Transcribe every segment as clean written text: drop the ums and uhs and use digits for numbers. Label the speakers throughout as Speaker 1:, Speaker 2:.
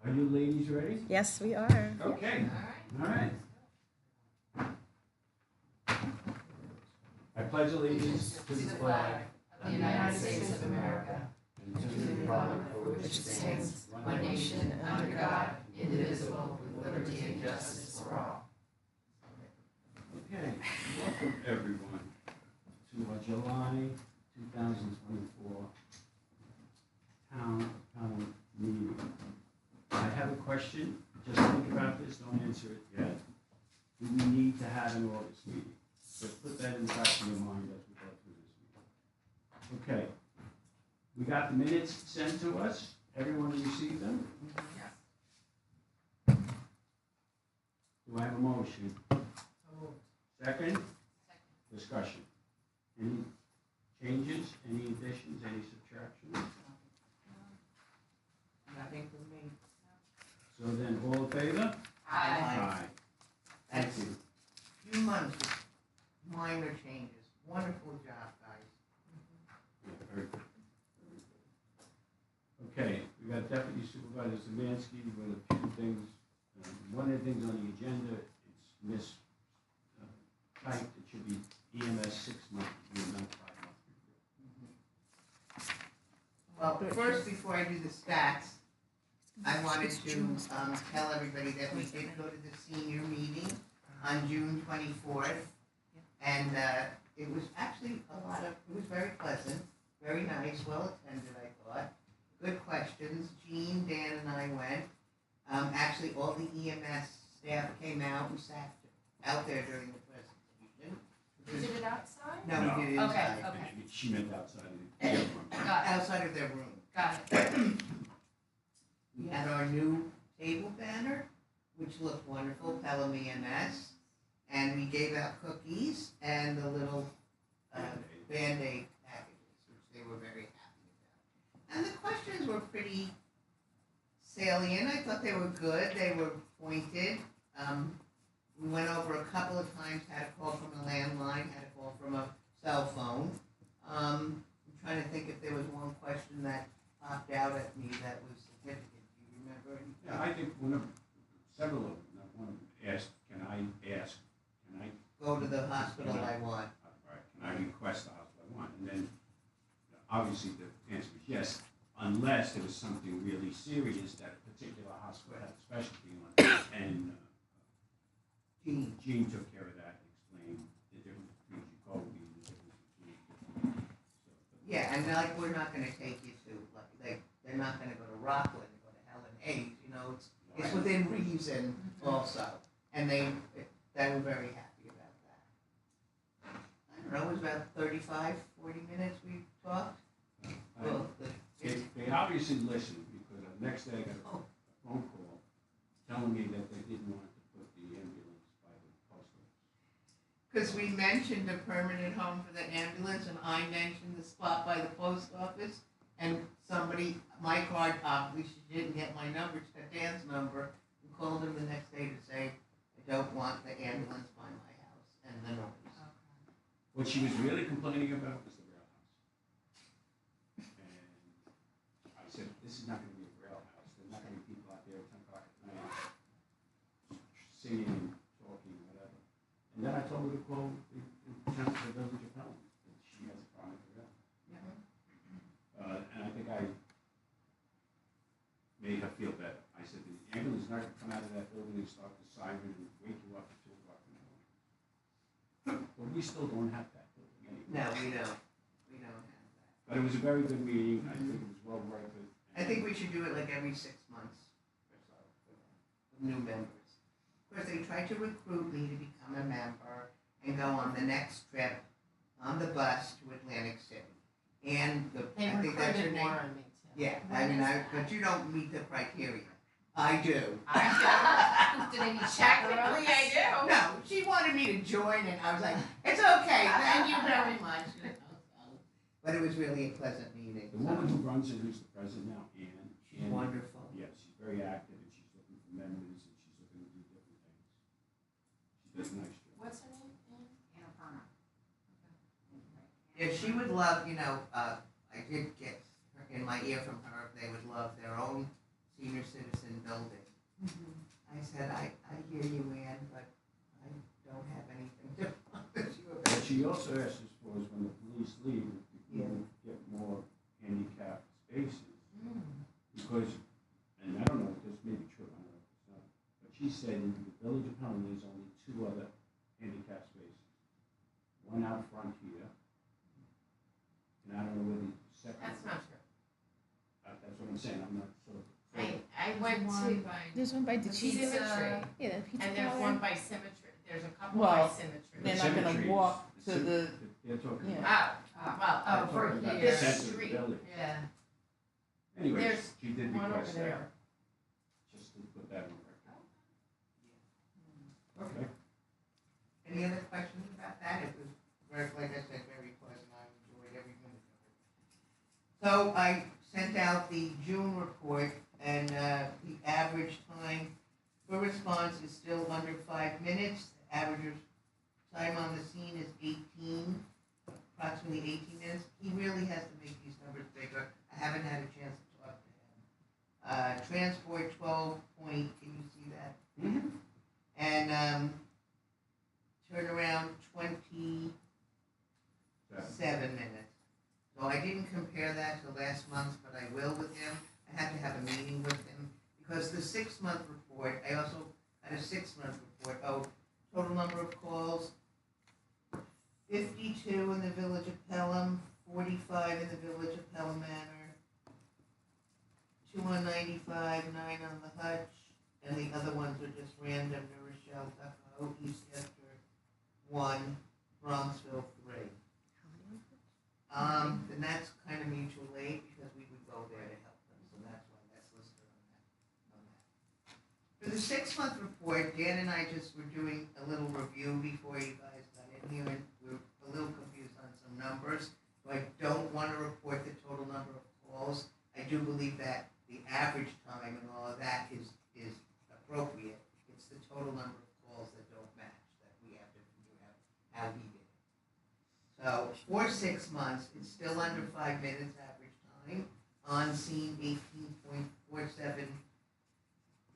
Speaker 1: Are you ladies ready?
Speaker 2: Yes, we are.
Speaker 1: Okay. All right. I pledge allegiance to the flag
Speaker 3: of the United States of America,
Speaker 1: and to
Speaker 3: to
Speaker 1: the
Speaker 3: the
Speaker 1: republic
Speaker 3: republic
Speaker 1: for which
Speaker 3: which
Speaker 1: it stands,
Speaker 3: stands, one nation, under God, indivisible, with liberty and justice for all.
Speaker 1: Okay. Welcome, everyone, to our July 2024 Town Pelham meeting. I have a question. Just think about this. Don't answer it yet. Do we need to have an August meeting? Just put that in the back of your mind as we go through this meeting. Okay. We got the minutes sent to us. Everyone received them? Do I have a motion? Second? Discussion. Any changes, any additions, any subtractions?
Speaker 3: Nothing for me.
Speaker 1: So then, all in favor?
Speaker 3: Aye.
Speaker 1: Thank
Speaker 4: That's
Speaker 1: you.
Speaker 4: few months of minor changes. Wonderful job, guys.
Speaker 1: Yeah, very good. Very good. Okay, we got Deputy Supervisor Szymanski with a few things. One of the things on the agenda, it's typed. It should be EMS 6 months, not 5 months.
Speaker 4: Well, first, before I do the stats, I wanted to tell everybody that we did go to the senior meeting on June 24th. And it was actually it was very pleasant, very nice, well attended, I thought. Good questions. Jean, Dan, and I went. Actually, all the EMS staff came out. We sat out there during the presentation.
Speaker 3: You did it outside?
Speaker 4: No, we did it inside.
Speaker 3: Okay.
Speaker 1: She meant outside of the room.
Speaker 3: Got it.
Speaker 4: Outside of their room.
Speaker 3: Got it.
Speaker 4: We had our new table banner, which looked wonderful, Pelham EMS. And we gave out cookies and the little Band-Aid packages, which they were very happy about. And the questions were pretty salient. I thought they were good. They were pointed. We went over a couple of times how to call from a landline, how to call from a cell phone. I'm trying to think if there was one question that popped out at me that was significant. Do you remember anything?
Speaker 1: Yeah, I think several of them, one of them asked, can I
Speaker 4: Go to the hospital I want.
Speaker 1: Right, can I request the hospital I want? And then, obviously, the answer was yes, unless there was something really serious that a particular hospital had a specialty on. And Jean took care of that and explained the difference between Jacoby and the difference between.
Speaker 4: Yeah, and like we're not going to take you to they're not going to go to Rockland, go to Helen Hayes. You know, it's within reason also, and they were very happy about that. I don't know, it was about 35, 40 minutes we talked. Well,
Speaker 1: They obviously listened because the next day I got a phone call telling me that they didn't want to put the ambulance by the post office.
Speaker 4: because we mentioned a permanent home for the ambulance, and I mentioned the spot by the post office, and my card obviously, she didn't get my number, she got Dan's number, and called him the next day to say, I don't want the ambulance by my house, and the noise.
Speaker 1: What she was really complaining about was the rail house. And I said, this is not going to be a rail house. There's not going to be people out there at 10 o'clock at night singing and talking, whatever. And then I told her to call the council of the village of Pelham, that she has a problem with the rail. And I think I made her feel better. I said, the ambulance is not going to come out of that building and start the siren and wake you up at 2 o'clock in the morning. But we still don't have that building anymore.
Speaker 4: No, we don't. We don't have that.
Speaker 1: But it was a very good meeting. I think it was well worth it.
Speaker 4: I think we should do it like every 6 months or so with new members. Of course, they tried to recruit me to become a member and go on the next trip on the bus to Atlantic City. And I think that's your name.
Speaker 3: More on me too.
Speaker 4: Yeah, but you don't meet the criteria. I do.
Speaker 3: I do. Technically, I do.
Speaker 4: No, she wanted me to join, and I was like, it's okay, thank you very much. But it was really a pleasant meeting.
Speaker 1: The woman who runs it, who's the president now, Ann.
Speaker 4: She's wonderful.
Speaker 1: Yeah, she's very active, and she's looking for members, and she's looking to do different things. She does a nice job.
Speaker 3: What's her name? Anna Perna.
Speaker 4: Yeah, she would love, I did get in my ear from her, they would love their own senior citizen building. I said, I hear you, Ann, but I don't have anything to promise you
Speaker 1: What
Speaker 4: about.
Speaker 1: she also asked us for is when the police leave, if we
Speaker 4: Yeah.
Speaker 1: can get more handicap spaces. Because, and I don't know if this may be true, I don't know if it's not, but she said in the village of Pelham, there's only 2 other handicap spaces. One out front here, and I don't know where the second.
Speaker 3: That's not true.
Speaker 1: That's what I'm saying, I'm not sure.
Speaker 3: I went to,
Speaker 2: There's one by the
Speaker 3: the
Speaker 2: pizza.
Speaker 3: Symmetry,
Speaker 2: Yeah, the pizza
Speaker 3: and there's
Speaker 2: parlor.
Speaker 3: one by Symmetry, there's a couple
Speaker 2: Well,
Speaker 3: by Symmetry.
Speaker 2: They're not gonna
Speaker 1: Symmetries,
Speaker 2: walk to
Speaker 1: sym-
Speaker 2: the-
Speaker 1: They're talking
Speaker 2: Yeah.
Speaker 1: about.
Speaker 3: Well,
Speaker 1: they're
Speaker 3: for
Speaker 1: talking about the
Speaker 3: this
Speaker 1: center of the
Speaker 3: street,
Speaker 1: village.
Speaker 3: yeah.
Speaker 1: Anyways,
Speaker 3: There's
Speaker 1: she did
Speaker 3: one over
Speaker 1: request that,
Speaker 3: there.
Speaker 1: just to put that on record. Okay.
Speaker 4: Any other questions about that? It was, like I said, very pleasant. I enjoyed every minute of it. So I sent out the June report, and the average time for response is still under 5 minutes. The average time on the scene is approximately 18 minutes. He really has to make these numbers bigger. I haven't had a chance to talk to him. Transport 12 point, can you see that?
Speaker 1: Mm-hmm.
Speaker 4: And turnaround 27 minutes. So I didn't compare that to last month, but I will with him. I had to have a meeting with him because the 6-month report, I also had a 6-month report. Oh, total number of calls, 52 in the village of Pelham, 45 in the village of Pelham Manor, 2 on 95, 9 on the Hutch, and the other ones are just random. New Rochelle, Tuckahoe, Eastchester, 1, Bronxville, 3. And that's kind of mutual aid because we would go there to help them, so that's why that's listed on that. For the 6-month report, Dan and I just were doing a little review before you guys got in here, and we were a little confused on some numbers. So I don't want to report the total number of calls. I do believe that the average time and all of that is appropriate. It's the total number of calls that don't match that we have to figure out how he did. So for 6 months, it's still under 5 minutes average time. On scene 18.47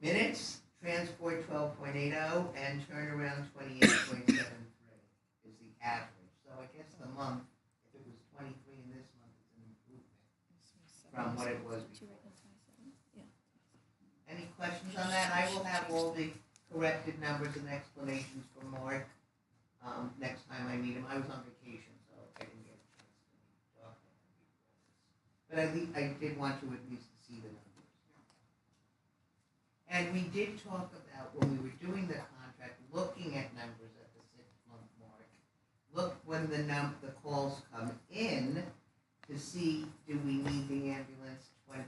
Speaker 4: minutes, transport 12.80, and turnaround 28.73 is the average. So I guess the month, if it was 23 in this month, it's an improvement from what it was before. Any questions on that? I will have all the corrected numbers and explanations for Mark next time I meet him. I was on vacation, so I didn't get a chance to talk to him before this. But I did want to at least see the numbers. And we did talk about, when we were doing the contract, looking at numbers at the 6-month mark. Look when the calls come in to see, do we need the ambulance 24/7?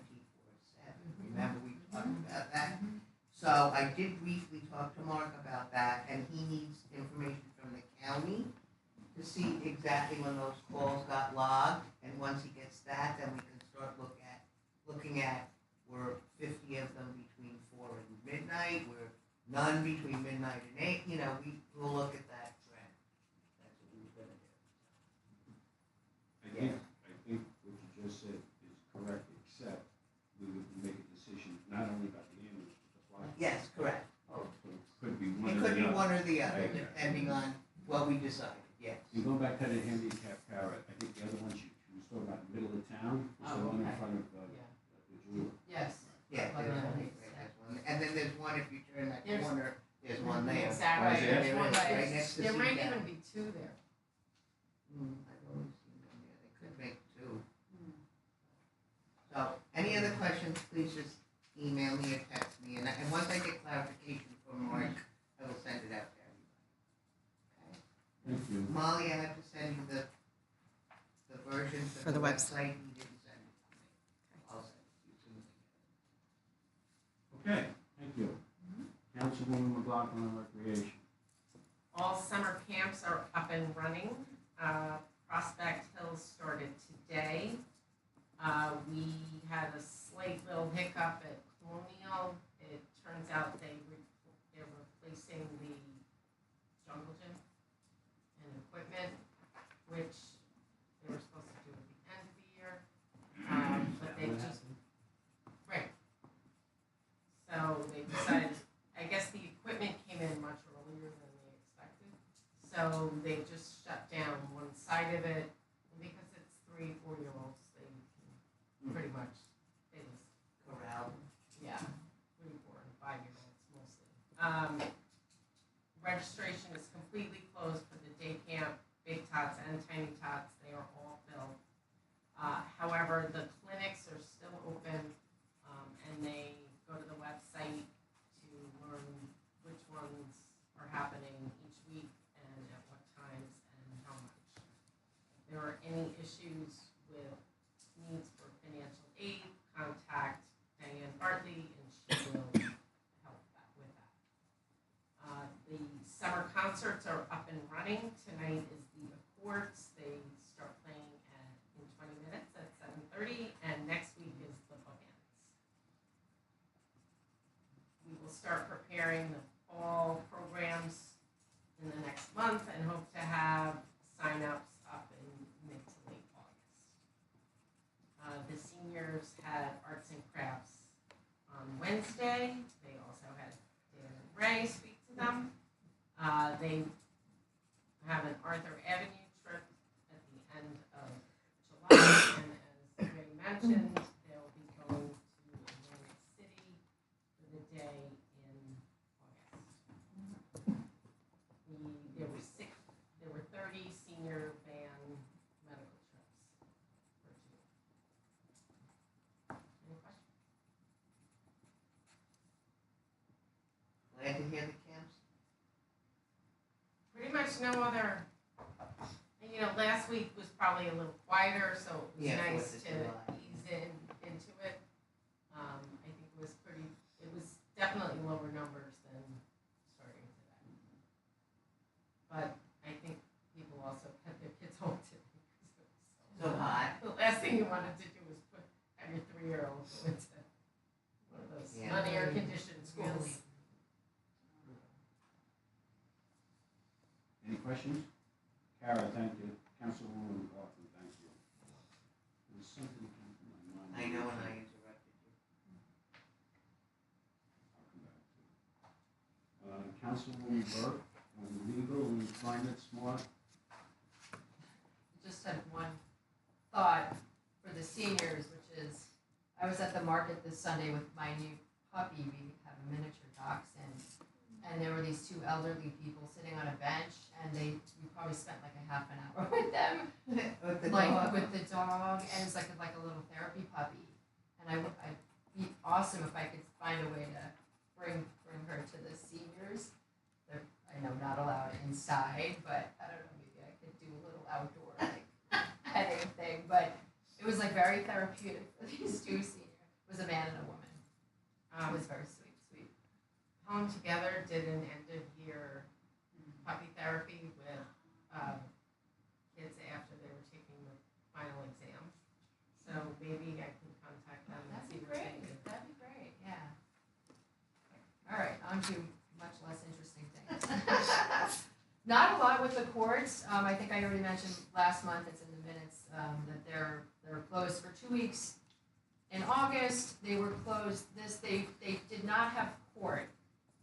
Speaker 4: Remember we talked about that? So I did briefly talk to Mark about that, and he needs information from the county to see exactly when those calls got logged. And once he gets that, then we can start looking at were 50 of them between 4 and midnight, were none between midnight and 8. You know, we'll look at that trend. That's what we were going to do.
Speaker 1: I think what you just said is correct, except we would make a decision not only about the ambulance, but the flight.
Speaker 4: Yes, correct.
Speaker 1: So it could be one
Speaker 4: It
Speaker 1: or
Speaker 4: could
Speaker 1: the
Speaker 4: be
Speaker 1: other.
Speaker 4: one or the other,
Speaker 1: Right.
Speaker 4: depending on what we decided. Yes.
Speaker 1: You go back to the handicap parrot, I think the other one she was talking about, middle of town, was the
Speaker 3: Oh,
Speaker 1: one in
Speaker 3: okay.
Speaker 1: front of
Speaker 3: Yeah.
Speaker 1: the jeweler.
Speaker 3: Yes.
Speaker 4: Yeah,
Speaker 3: Well,
Speaker 4: there's
Speaker 3: that
Speaker 4: one,
Speaker 3: makes
Speaker 4: right,
Speaker 3: sense.
Speaker 4: there's one. And then there's one, if you turn that
Speaker 3: There's-
Speaker 4: corner, there's one there.
Speaker 3: Exactly.
Speaker 1: Right,
Speaker 3: There's
Speaker 4: there
Speaker 3: one
Speaker 4: is,
Speaker 3: that
Speaker 4: right
Speaker 3: is-
Speaker 4: next to
Speaker 3: there might
Speaker 4: CDAP.
Speaker 3: even be 2 there.
Speaker 4: I've only seen them there, they could make 2. So, any other questions, please just email me or text me, and once I get clarification from Mark, I will send it out to everybody.
Speaker 1: Thank you.
Speaker 4: Molly, I have to send you the version for the website, you didn't send it to me. I'll send it to you as soon as I get it.
Speaker 1: Okay, thank you. Councilwoman McLaughlin on recreation.
Speaker 3: All summer camps are up and running. Prospect Hills started today. We had a slight little hiccup at Colonial. It turns out they're replacing the jungle gym and equipment, which they were supposed to do at the end of the year. But they just, right. So So they just shut down one side of it, because it's 3, 4-year-olds, they can pretty much, they just,
Speaker 4: Corral.
Speaker 3: yeah, 3, 4, and 5-year-olds mostly. Registration is completely closed for the day camp, big tots and tiny tots, they are all filled. However, the clinics are still open, and they go to the website to learn which ones are happening each week and at what times and how much. If there are any issues with needs for financial aid, contact Diane Bartley and she will help with that. The summer concerts are up and running. Tonight is the Accords. They start playing in 20 minutes at 7:30, and next week is the Bookends. We will start preparing the fall programs in the next month and hope to have sign-ups up in mid to late August. The seniors had arts and crafts on Wednesday. They also had Dan and Ray speak to them. They have an Arthur Avenue trip at the end of July, and as Ray mentioned, they'll be going to Atlantic City for the day in August. There were 30 senior van medical trips for June. Any questions?
Speaker 4: Glad to hear the camps.
Speaker 3: Pretty much no other, last week was probably a little quieter, so it was
Speaker 4: Yeah,
Speaker 3: nice
Speaker 4: 4th of
Speaker 3: to
Speaker 4: July.
Speaker 3: ease into it. I think it was definitely lower numbers than starting today. But I think people also kept their kids home today because it was
Speaker 4: So hot.
Speaker 3: The last thing you wanted to do was have your 3-year-old go into one of those
Speaker 4: Yeah.
Speaker 3: non-air conditioned schools.
Speaker 4: Really.
Speaker 1: Any questions? Kara, thank you. Councilwoman McLaughlin, thank you. There's something that came to my mind.
Speaker 4: I know when I interrupted you.
Speaker 1: I'll come back to it. Councilwoman Burke, on legal and climate smart.
Speaker 2: Just had one thought for the seniors, which is, I was at the market this Sunday with my new puppy. We have a miniature dachshund, and there were these 2 elderly people sitting on a bench, and we probably spent like a half an hour with them,
Speaker 4: With the
Speaker 2: like
Speaker 4: dog.
Speaker 2: with the dog, and it's like a little therapy puppy. And I'd be awesome if I could find a way to bring her to the seniors. They're, I know, not allowed inside, but I don't know, maybe I could do a little outdoor like petting thing. But it was like very therapeutic for these 2 seniors. It was a man and a woman. It was very sweet.
Speaker 3: Home Together did an end-of-year puppy therapy with kids after they were taking the final exam. So maybe I can contact them and
Speaker 2: That'd
Speaker 3: see
Speaker 2: be
Speaker 3: what
Speaker 2: great.
Speaker 3: they do.
Speaker 2: That'd be great. Yeah. All right, on to much less interesting things. Not a lot with the courts. I think I already mentioned last month. It's in the minutes that they're closed for 2 weeks. In August, they were closed. They did not have court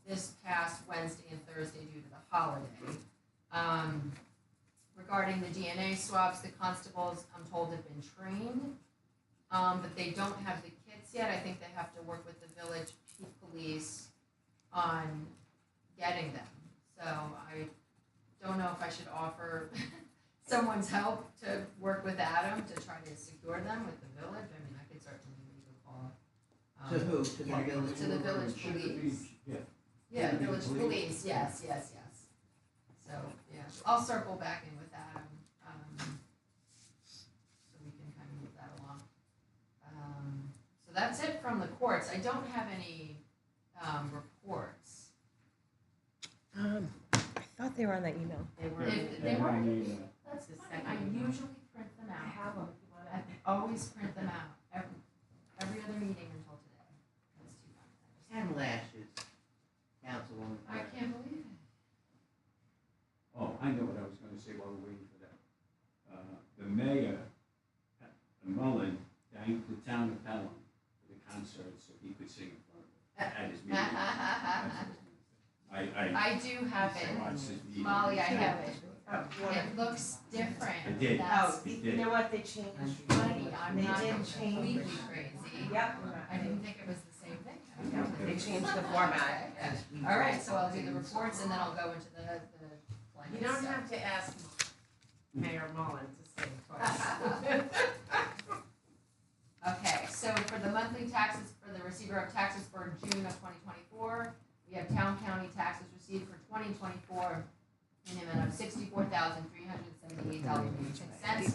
Speaker 2: this past Wednesday and Thursday due to the holiday. Regarding the DNA swabs, the constables, I'm told, have been trained, but they don't have the kits yet. I think they have to work with the village police on getting them. So I don't know if I should offer someone's help to work with Adam to try to secure them with the village. I mean, I could certainly leave a call.
Speaker 4: To who? To the village?
Speaker 2: To the village
Speaker 1: Should it be-
Speaker 2: police.
Speaker 1: Yeah.
Speaker 2: Yeah,
Speaker 1: Should it be
Speaker 2: village police, yes. So, yeah, I'll circle back in with Adam, so we can kind of move that along. So that's it from the courts. I don't have any, reports.
Speaker 5: I thought they were on that email.
Speaker 3: They were.
Speaker 2: If
Speaker 1: Yeah,
Speaker 2: they were,
Speaker 1: I need,
Speaker 2: that's
Speaker 3: The
Speaker 2: fine.
Speaker 3: second
Speaker 2: I
Speaker 3: email.
Speaker 2: usually print them out.
Speaker 3: I have them if you want
Speaker 2: I always print them out, every other meeting until today. That's too bad.
Speaker 4: And lashes. Councilwoman.
Speaker 2: I can't believe it.
Speaker 1: oh, I know what I was gonna say while we're waiting for that. The mayor, Mullen, thanked the town of Pelham for the concert so he could sing in front of it at his meeting. That's what I was gonna say. I
Speaker 2: I do have it.
Speaker 1: watched his meeting.
Speaker 2: Molly, I have it. It looks different.
Speaker 1: It did.
Speaker 2: That's
Speaker 1: It
Speaker 6: You
Speaker 1: did.
Speaker 6: know what, they changed.
Speaker 2: funny, I'm
Speaker 6: They
Speaker 2: not
Speaker 6: did
Speaker 2: completely
Speaker 6: change.
Speaker 2: crazy.
Speaker 6: Yep.
Speaker 2: I didn't think it was the same thing.
Speaker 6: No, they changed the format.
Speaker 4: As we
Speaker 2: All right,
Speaker 4: go
Speaker 2: so I'll do the
Speaker 4: things
Speaker 2: reports and then I'll
Speaker 4: along.
Speaker 2: go into the
Speaker 3: You don't have to ask Mayor Mullen to say twice.
Speaker 2: Okay, so for the monthly taxes for the receiver of taxes for June of 2024, we have town county taxes received for 2024 in the amount of $64,378.86.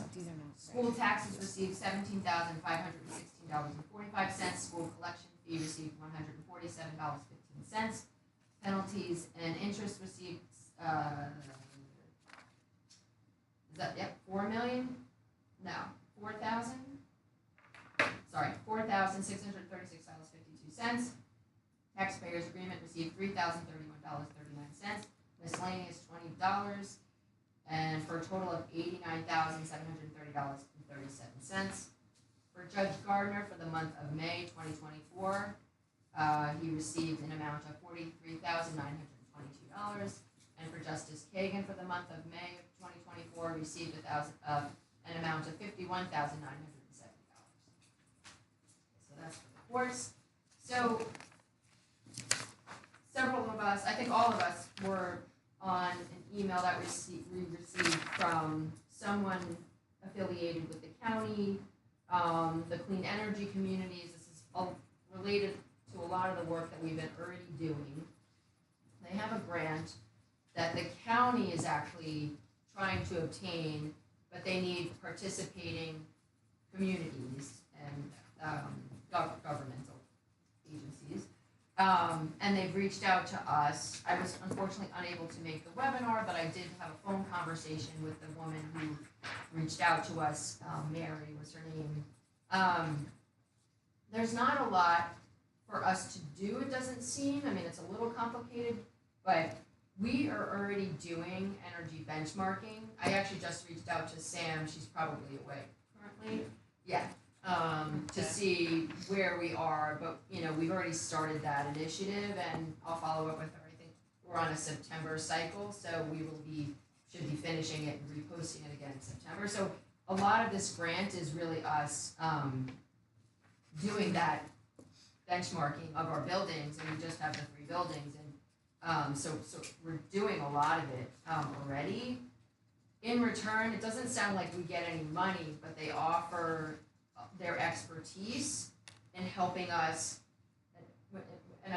Speaker 2: School taxes received $17,516.45. School collection fee received $147.15. Penalties and interest received, is that, yep, 4 million? No, 4,000? Sorry, $4,636.52. Taxpayers agreement received $3,031.39. Miscellaneous $20, and for a total of $89,730.37. For Judge Gardner for the month of May 2024, he received an amount of $43,922. And for Justice Kagan for the month of May of 2024, received an amount of $51,970. So that's for the courts. So several of us, I think all of us, were on an email that we received from someone affiliated with the county, the clean energy communities. This is all related to a lot of the work that we've been already doing. They have a grant that the county is actually trying to obtain, but they need participating communities and governmental agencies. And they've reached out to us. I was unfortunately unable to make the webinar, but I did have a phone conversation with the woman who reached out to us. Mary was her name. There's not a lot for us to do, it doesn't seem. I mean, it's a little complicated, but we are already doing energy benchmarking. I actually just reached out to Sam. She's probably away currently. Yeah. To see where we are, but we've already started that initiative, and I'll follow up with her. I think we're on a September cycle, so we should be finishing it and reposting it again in September. So a lot of this grant is really us doing that benchmarking of our buildings, and we just have the 3 buildings, and so we're doing a lot of it already. In return, it doesn't sound like we get any money, but they offer their expertise in helping us, and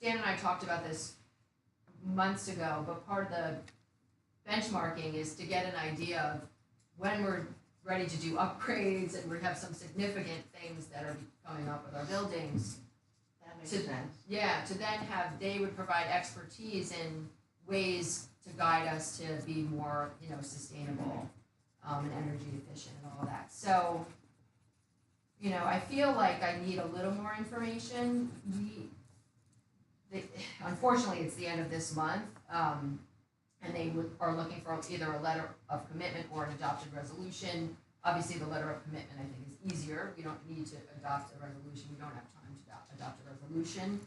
Speaker 2: Dan and I talked about this months ago, but part of the benchmarking is to get an idea of when we're ready to do upgrades and we have some significant things that are coming up with our buildings.
Speaker 4: That makes
Speaker 2: To-
Speaker 4: sense.
Speaker 2: Yeah, to then they would provide expertise in ways to guide us to be more, sustainable, and energy efficient and all that. So, I feel like I need a little more information. Unfortunately, it's the end of this month, and they are looking for either a letter of commitment or an adopted resolution. Obviously, the letter of commitment, I think, is easier. We don't need to adopt a resolution. We don't have time to adopt a resolution.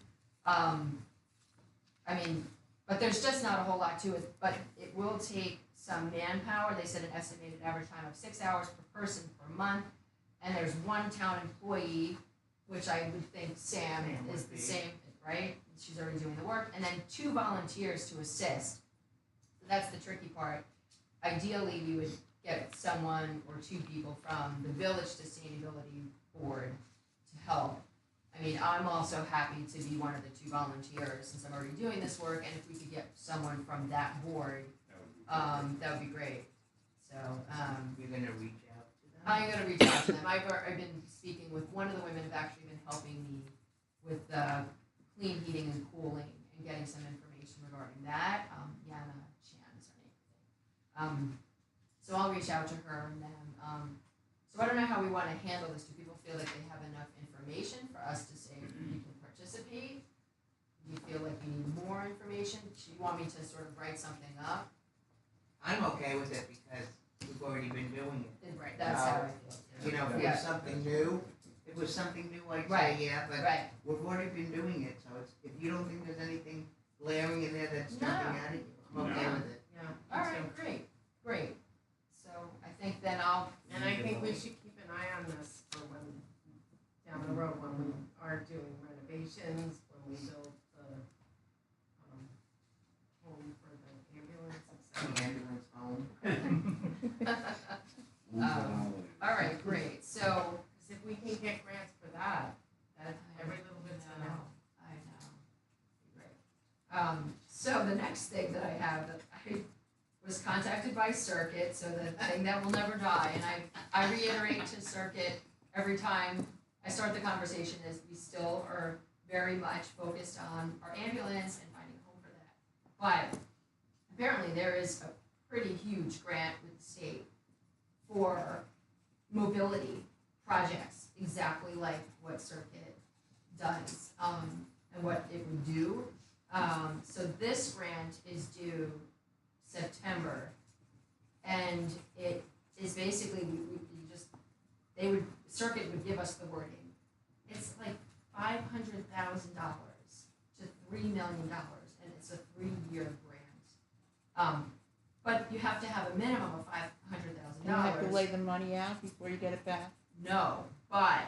Speaker 2: But there's just not a whole lot to it. But it will take some manpower. They said an estimated average time of 6 hours per person per month. And there's 1 town employee, which I would think Sam is the same, right? She's already doing the work. And then 2 volunteers to assist. So that's the tricky part. Ideally, we would get someone or 2 people from the Village Sustainability Board to help. I mean, I'm also happy to be one of the 2 volunteers since I'm already doing this work. And if we could get someone from that board, that would be great. So,
Speaker 4: You're gonna reach out to them?
Speaker 2: I'm gonna reach out to them. I've been speaking with one of the women who've actually been helping me with clean heating and cooling and getting some information regarding that. Yana Chan is her name. So I'll reach out to her and then. So I don't know how we want to handle this. Do people feel like they have enough information for us to say you can participate? Do you feel like you need more information? Do you want me to sort of write something up?
Speaker 4: I'm okay with it because we've already been doing it.
Speaker 2: Right. That's how I feel.
Speaker 4: If it
Speaker 2: Yeah.
Speaker 4: was something new, I'd
Speaker 2: Right.
Speaker 4: say yeah, but
Speaker 2: Right.
Speaker 4: we've already been doing it, so if you don't think there's anything glaring in there that's jumping
Speaker 2: No.
Speaker 4: at it, I'm okay
Speaker 1: No.
Speaker 4: with it.
Speaker 3: Yeah.
Speaker 2: All right, great.
Speaker 3: foundations when we built the, home for the ambulance,
Speaker 4: The
Speaker 3: etc.
Speaker 4: ambulance home.
Speaker 2: All right, great, so,
Speaker 3: Because if we can get grants for that,
Speaker 2: that,
Speaker 3: every little bit's
Speaker 2: I
Speaker 3: a help.
Speaker 2: know, I know. Great. So the next thing that I have, that I was contacted by Circuit, so the thing that will never die, and I reiterate to Circuit every time I start the conversation is we still are very much focused on our ambulance and finding a home for that. But apparently there is a pretty huge grant with the state for mobility projects, exactly like what Circuit does, and what it would do. So this grant is due September, and it is basically, Circuit would give us the wording. It's like $500,000 to $3 million, and it's a 3-year grant. But you have to have a minimum of $500,000.
Speaker 5: You have to lay the money out before you get it back?
Speaker 2: No, but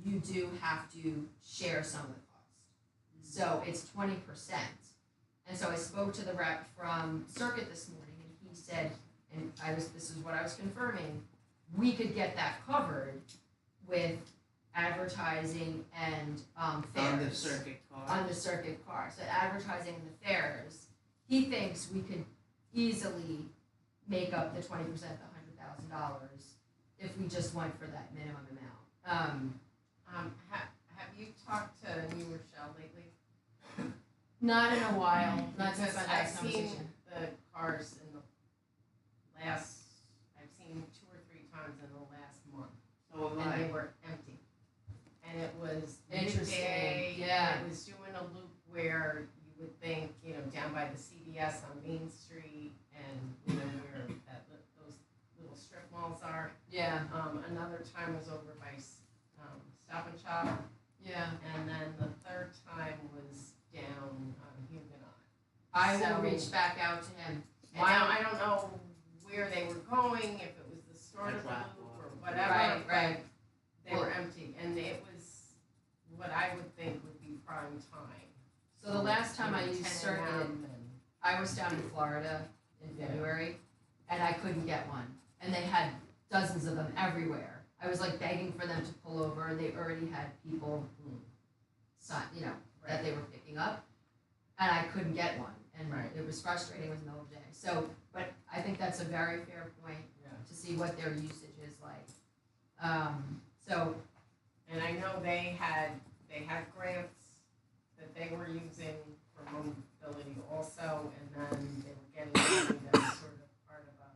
Speaker 2: you do have to share some of the cost. So it's 20%. And so I spoke to the rep from Circuit this morning, and he said, this is what I was confirming, we could get that covered with advertising and fairs.
Speaker 4: On the circuit card.
Speaker 2: On the Circuit card. So advertising and the fairs, he thinks we could easily make up the 20%, the $100,000, if we just went for that minimum amount.
Speaker 3: Have you talked to New Rochelle lately?
Speaker 2: Not in a while, not since
Speaker 3: Because
Speaker 2: my
Speaker 3: I've
Speaker 2: last
Speaker 3: seen
Speaker 2: conversation.
Speaker 3: the cars in the last, I've seen 2 or 3 times in the last month,
Speaker 4: So am
Speaker 3: and
Speaker 4: I.
Speaker 3: they were empty. And it was
Speaker 2: Interesting,
Speaker 3: midday,
Speaker 2: yeah.
Speaker 3: and it was doing a loop where you would think, down by the CVS on Main Street, and, where those little strip malls are.
Speaker 2: Yeah,
Speaker 3: Another time was over by Stop and Shop,
Speaker 2: yeah.
Speaker 3: and then the third time was down on Huguenot.
Speaker 2: I will
Speaker 3: So-
Speaker 2: reach back out to him.
Speaker 3: And now I don't know where they were going, if it was the start of the loop or whatever,
Speaker 2: Right, right.
Speaker 3: but they were empty, and it was what I would think would be prime time.
Speaker 2: So the last time I used
Speaker 3: 10
Speaker 2: Circuit,
Speaker 3: a.m.
Speaker 2: I was down in Florida in
Speaker 3: Yeah.
Speaker 2: February, and I couldn't get one. And they had dozens of them everywhere. I was like begging for them to pull over, and they already had people, that they were picking up, and I couldn't get one. And
Speaker 3: Right.
Speaker 2: it was frustrating, it was the middle of the day. So, but I think that's a very fair point
Speaker 3: Yeah.
Speaker 2: to see what their usage is like. So,
Speaker 3: And I know they had grants that they were using for mobility also, and then they were getting money that was sort of part of a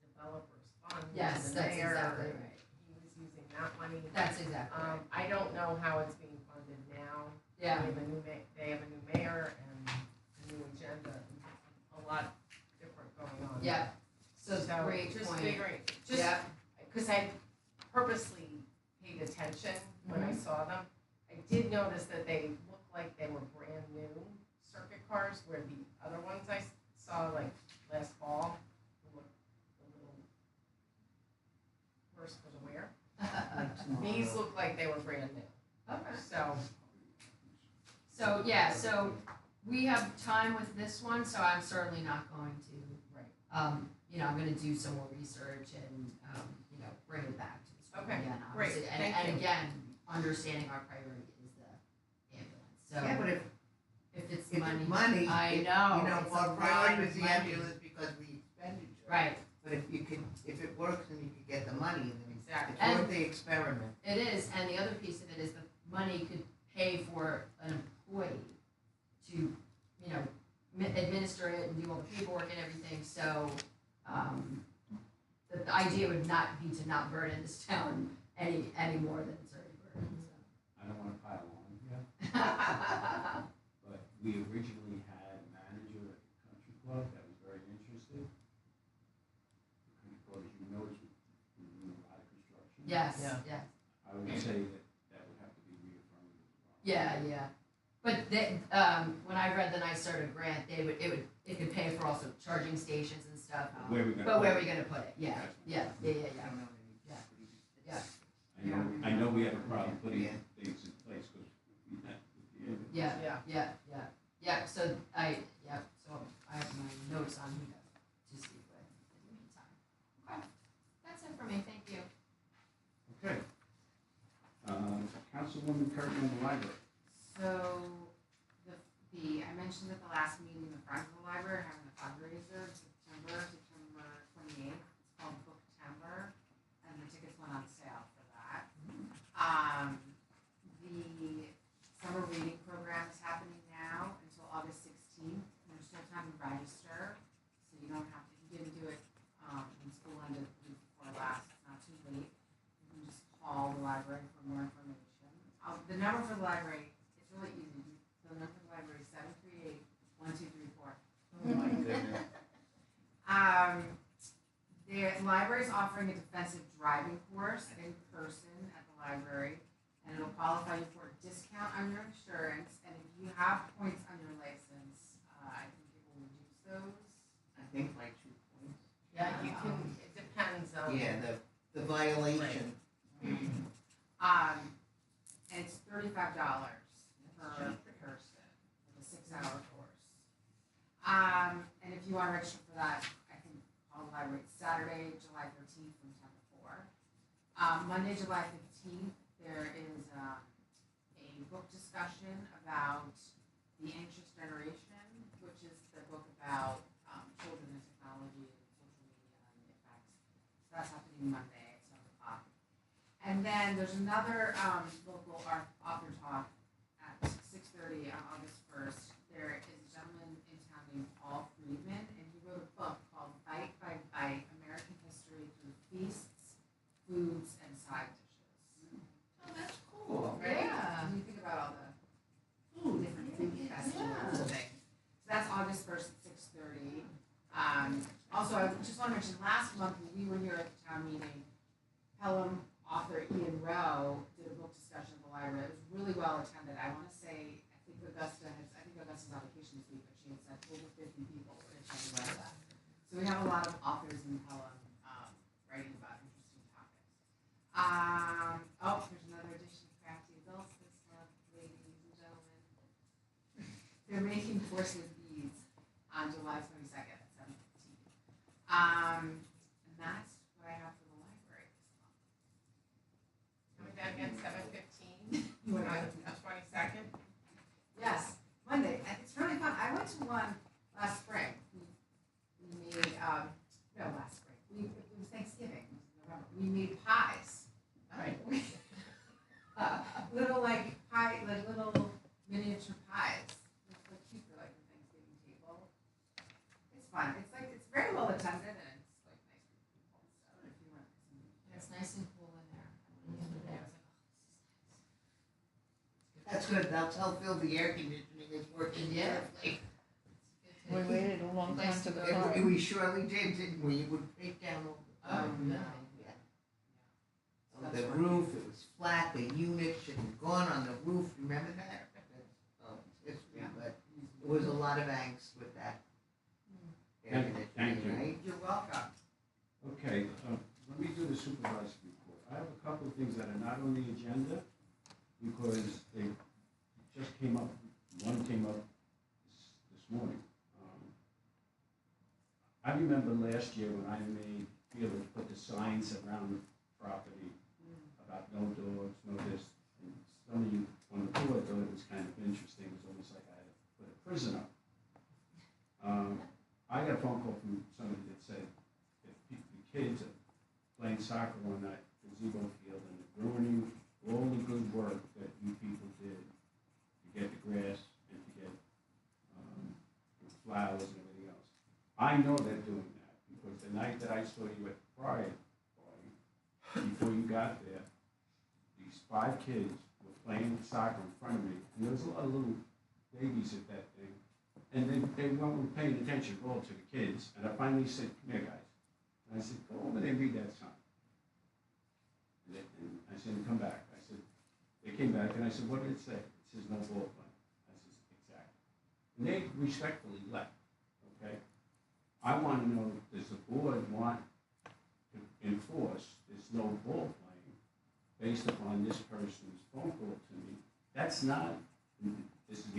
Speaker 3: developer's fund.
Speaker 2: yes,
Speaker 3: and
Speaker 2: that's
Speaker 3: there,
Speaker 2: exactly right.
Speaker 3: He was using that money.
Speaker 2: That's exactly right.
Speaker 3: I don't know how it's being funded now.
Speaker 2: Yeah.
Speaker 3: They have a new mayor and a new agenda, and a lot different going on.
Speaker 2: Yeah. So great
Speaker 3: just
Speaker 2: point.
Speaker 3: figuring,
Speaker 2: Yeah.
Speaker 3: because I purposely paid attention when I saw them. I did notice that they looked like they were brand new circuit cars, where the other ones I saw like last fall looked a little worse for the wear.
Speaker 4: Like tomorrow.
Speaker 3: These look like they were brand new,
Speaker 2: Okay.
Speaker 3: so,
Speaker 2: So we have time with this one, so I'm certainly not going to,
Speaker 3: right.
Speaker 2: I'm gonna do some more research and, bring it back to the school
Speaker 3: Okay,
Speaker 2: again,
Speaker 3: great,
Speaker 2: obviously.
Speaker 3: thank
Speaker 2: And
Speaker 3: you.
Speaker 2: again, understanding our priority is the ambulance, so
Speaker 4: Yeah, but
Speaker 2: if it's
Speaker 4: if
Speaker 2: money.
Speaker 4: it's money,
Speaker 2: I know,
Speaker 4: our
Speaker 2: it's a lot
Speaker 4: priority
Speaker 2: of
Speaker 4: was the
Speaker 2: money.
Speaker 4: ambulance because we expenditure.
Speaker 2: Right,
Speaker 4: But if it works and you could get the money, then
Speaker 3: Exactly.
Speaker 4: it's worth the experiment.
Speaker 2: it is, and the other piece of it is the money could pay for an employee to, administer it and do all the paperwork and everything, so, the idea would not be to not burden this town any more than it's already burdened,
Speaker 1: I don't wanna pile on,
Speaker 2: so.
Speaker 1: but we originally had a manager at the country club that was very interested. The country club, as you know, is doing a lot of construction.
Speaker 2: Yes,
Speaker 4: Yeah.
Speaker 2: yes,
Speaker 1: I would say that would have to be reaffirmed as well.
Speaker 2: yeah. But they, when I read the NYSERDA grant, it could pay for also charging stations and stuff.
Speaker 1: Where we gonna
Speaker 2: But where are
Speaker 1: put
Speaker 2: we
Speaker 1: it?
Speaker 2: gonna put it? Yeah.
Speaker 4: I don't know.
Speaker 2: Yeah.
Speaker 1: I know we have a problem putting things in place, because we met with the
Speaker 2: Yeah,
Speaker 6: Yeah.
Speaker 2: so I have my notes on who to speak with in the meantime. Okay, that's it for me, thank you.
Speaker 1: Okay. Councilwoman Curtin on the library.
Speaker 7: So, I mentioned at the last meeting, the Friends of the Library are having a fundraiser in September 28th. It's called Booktember, and the tickets went on sale for that. The summer reading program is happening now until August 16th. There's still time to register, so you don't have to, you didn't do it, when school ended the week before last, it's not too late. You can just call the library for more information. The number for the library, it's really easy. The number for the library is 738-1234.
Speaker 1: Oh my goodness.
Speaker 7: The library is offering a defensive driving course in person at the library, and it'll qualify you for a discount on your insurance. And if you have points on your license, I think it will reduce those.
Speaker 4: I think like 2 points.
Speaker 3: Yeah, you can, it depends on.
Speaker 4: Yeah, the violation.
Speaker 7: And it's $35 per person with a 6-hour course. And if you want to register for that, I can call the library. It's Saturday, July 13th from 10 to 4. Monday, July 15th, there is a book discussion about The Anxious Generation, which is the book about children and technology and social media and the effects. So that's happening Monday at 7 o'clock. And then there's another local author talk at 6:30 on August 1st. There is a gentleman in town named Paul Friedman, and he wrote a book called Bite by Bite, American History Through Feasts, Foods, and Side Dishes.
Speaker 1: Oh, that's cool.
Speaker 7: Right?
Speaker 2: Yeah.
Speaker 7: When you think about all the different food festivals and things. So that's August 1st at 6:30. Also, I just want to mention, last month when we were here at the town meeting, Pelham author Ian Rowe did a book discussion at the library. It was really well attended. I want to say, I think Augusta's on vacation this week, but she had said over 50 people were attending that. So we have a lot of authors in Pelham writing about interesting topics. There's another edition of Crafty Adults this month, ladies and gentlemen. They're making porcelain beads on July 22nd at 7:15. And that's what I have for the library this month.
Speaker 3: Coming back at 7:15
Speaker 7: You want
Speaker 3: on
Speaker 7: to
Speaker 3: the 22nd.
Speaker 7: Yes, Monday. And it's really fun. I went to one last spring. We made, no, last spring. It was Thanksgiving, it was November. We made pies.
Speaker 3: Right.
Speaker 7: Little little miniature pies. It's like cute for like the Thanksgiving table. It's fun. It's very well attended and it's like nice group of people. So if you want
Speaker 2: It's nice and cool in there. I went the other day, I was like, oh,
Speaker 4: That's good, they'll tell Phil the air conditioning is working
Speaker 2: Yeah.
Speaker 4: perfectly.
Speaker 5: We waited a long time to
Speaker 2: go.
Speaker 5: go.
Speaker 4: We surely did, didn't we? It would break down all the
Speaker 2: Oh,
Speaker 4: time.
Speaker 2: really?
Speaker 4: On the roof, it was flat, the unit should have gone on the roof, remember that? That's, history,
Speaker 7: Yeah.
Speaker 4: but it was a lot of angst with that. air
Speaker 1: Thank you.
Speaker 4: conditioning, right?
Speaker 7: You're welcome.
Speaker 1: Okay, let me do the supervisor's report. I have a couple of things that are not on the agenda because they just came up, one came up this morning. I remember last year when I made, put the signs around the property about no dogs, no this, and some of you on the board thought it was kind of interesting, it was almost like I had to put a prison up. I got a phone call from somebody that said, if the kids are playing soccer on that gazebo field and they're ruining all the good work that you people did to get the grass and to get the flowers and everything else. I know they're doing that because the night that I saw you at the pride party, before you got there, these 5 kids were playing soccer in front of me, and there was a lot of little babies at that thing. And they weren't paying attention at all to the kids. And I finally said, come here, guys. And I said, go over there and read that sign. And I said, come back. I said, they came back and I said, what did it say? It says no ball playing. I said, exactly. And they respectfully left, okay? I want to know, does the board want to enforce this no ball playing based upon this person's phone call to me? That's not, this is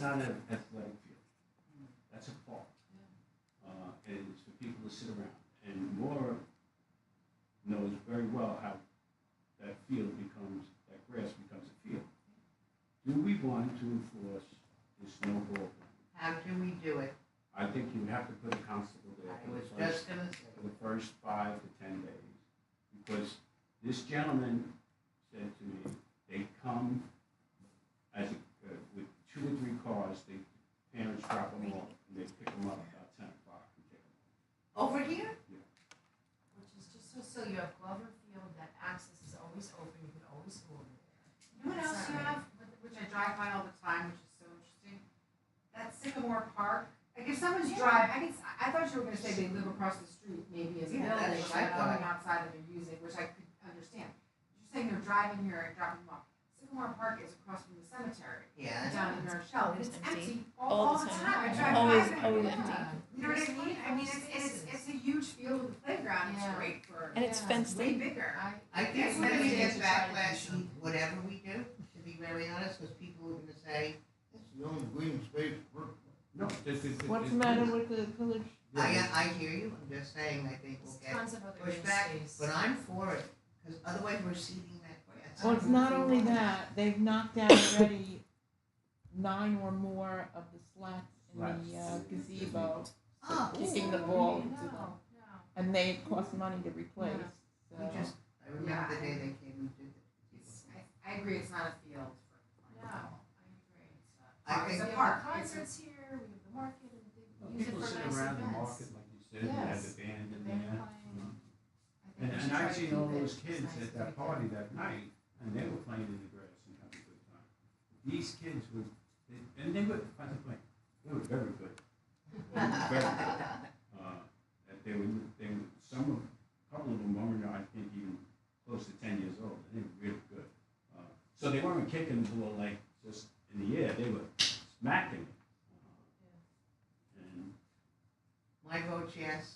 Speaker 1: that's not an athletic field. That's a park. And it's for people to sit around. And Maura knows very well how that grass becomes a field. Do we want to enforce this no ball ban?
Speaker 4: How do we do it?
Speaker 1: I think you have to put a constable there
Speaker 4: I was just gonna say.
Speaker 1: for the first 5 to 10 days. Because this gentleman said to me, they come with 2 or 3 cars, the parents drop them off, and they pick them up about 10 o'clock and take them
Speaker 4: Over here?
Speaker 2: Which is just so silly, you have Glover Field, that access is always open, you can always go over there.
Speaker 7: You know what else you have, which I drive by all the time, which is so interesting? That Sycamore Park. Like if someone's driving, I thought you were gonna say they live across the street, maybe as a
Speaker 4: Yeah,
Speaker 7: building,
Speaker 4: that's what I
Speaker 7: like going
Speaker 4: thought.
Speaker 7: outside that they're using, which I could understand. You're saying they're driving here and dropping them off. Sycamore Park is across from the cemetery,
Speaker 4: Yeah.
Speaker 7: down in Rochelle, and
Speaker 5: It's
Speaker 7: it's
Speaker 5: empty.
Speaker 7: empty all the time. I drive
Speaker 5: Always,
Speaker 7: by there.
Speaker 5: always
Speaker 7: Yeah.
Speaker 5: empty.
Speaker 7: You know what I mean? I mean, it's a huge field with a playground, it's
Speaker 2: Yeah.
Speaker 7: great for,
Speaker 5: And it's
Speaker 2: Yeah.
Speaker 5: fenced
Speaker 7: way
Speaker 5: in.
Speaker 7: bigger.
Speaker 4: I think
Speaker 7: Yes,
Speaker 4: we're gonna
Speaker 7: we
Speaker 4: get
Speaker 2: need to try to do
Speaker 4: backlash,
Speaker 2: something.
Speaker 4: whatever we do, to be very honest, because people are gonna say, it's the only green space.
Speaker 1: No,
Speaker 8: What's the matter with the village?
Speaker 4: I hear you, I'm just saying, I think we'll
Speaker 2: There's
Speaker 4: get
Speaker 2: tons of other green
Speaker 4: pushback,
Speaker 2: space.
Speaker 4: but I'm for it, because otherwise we're seeding that grass.
Speaker 8: Well, it's not only that, they've knocked down already 9 or more of the slats in the gazebo,
Speaker 4: Oh,
Speaker 8: kicking the ball into them.
Speaker 2: No.
Speaker 8: And they cost money to replace,
Speaker 4: we
Speaker 8: so.
Speaker 4: just, I remember the day they came and did it.
Speaker 7: I agree, it's not a field for
Speaker 2: No, I
Speaker 7: football.
Speaker 2: agree.
Speaker 4: I
Speaker 7: It's
Speaker 4: think,
Speaker 7: a
Speaker 2: We
Speaker 7: park.
Speaker 2: have the concerts here, we have the market, and we use it
Speaker 1: People
Speaker 2: for
Speaker 1: sit
Speaker 2: nice
Speaker 1: around the
Speaker 2: events.
Speaker 1: market, like you said, you have the band in
Speaker 2: Band
Speaker 1: there.
Speaker 2: playing. I think
Speaker 1: And
Speaker 2: we should try
Speaker 1: I've
Speaker 2: to
Speaker 1: seen
Speaker 2: keep
Speaker 1: all
Speaker 2: it
Speaker 1: those kids
Speaker 2: nice
Speaker 1: at
Speaker 2: to
Speaker 1: that
Speaker 2: keep
Speaker 1: party
Speaker 2: it.
Speaker 1: that night, and they were playing in the grass and having a good time. These kids were, and they were, by the way, they were very good. They were very good. That they were, a couple of them were, I think, even close to 10 years old, and they were really good. So they weren't kicking the ball like just in the air, they were smacking it. And
Speaker 4: my vote's yes,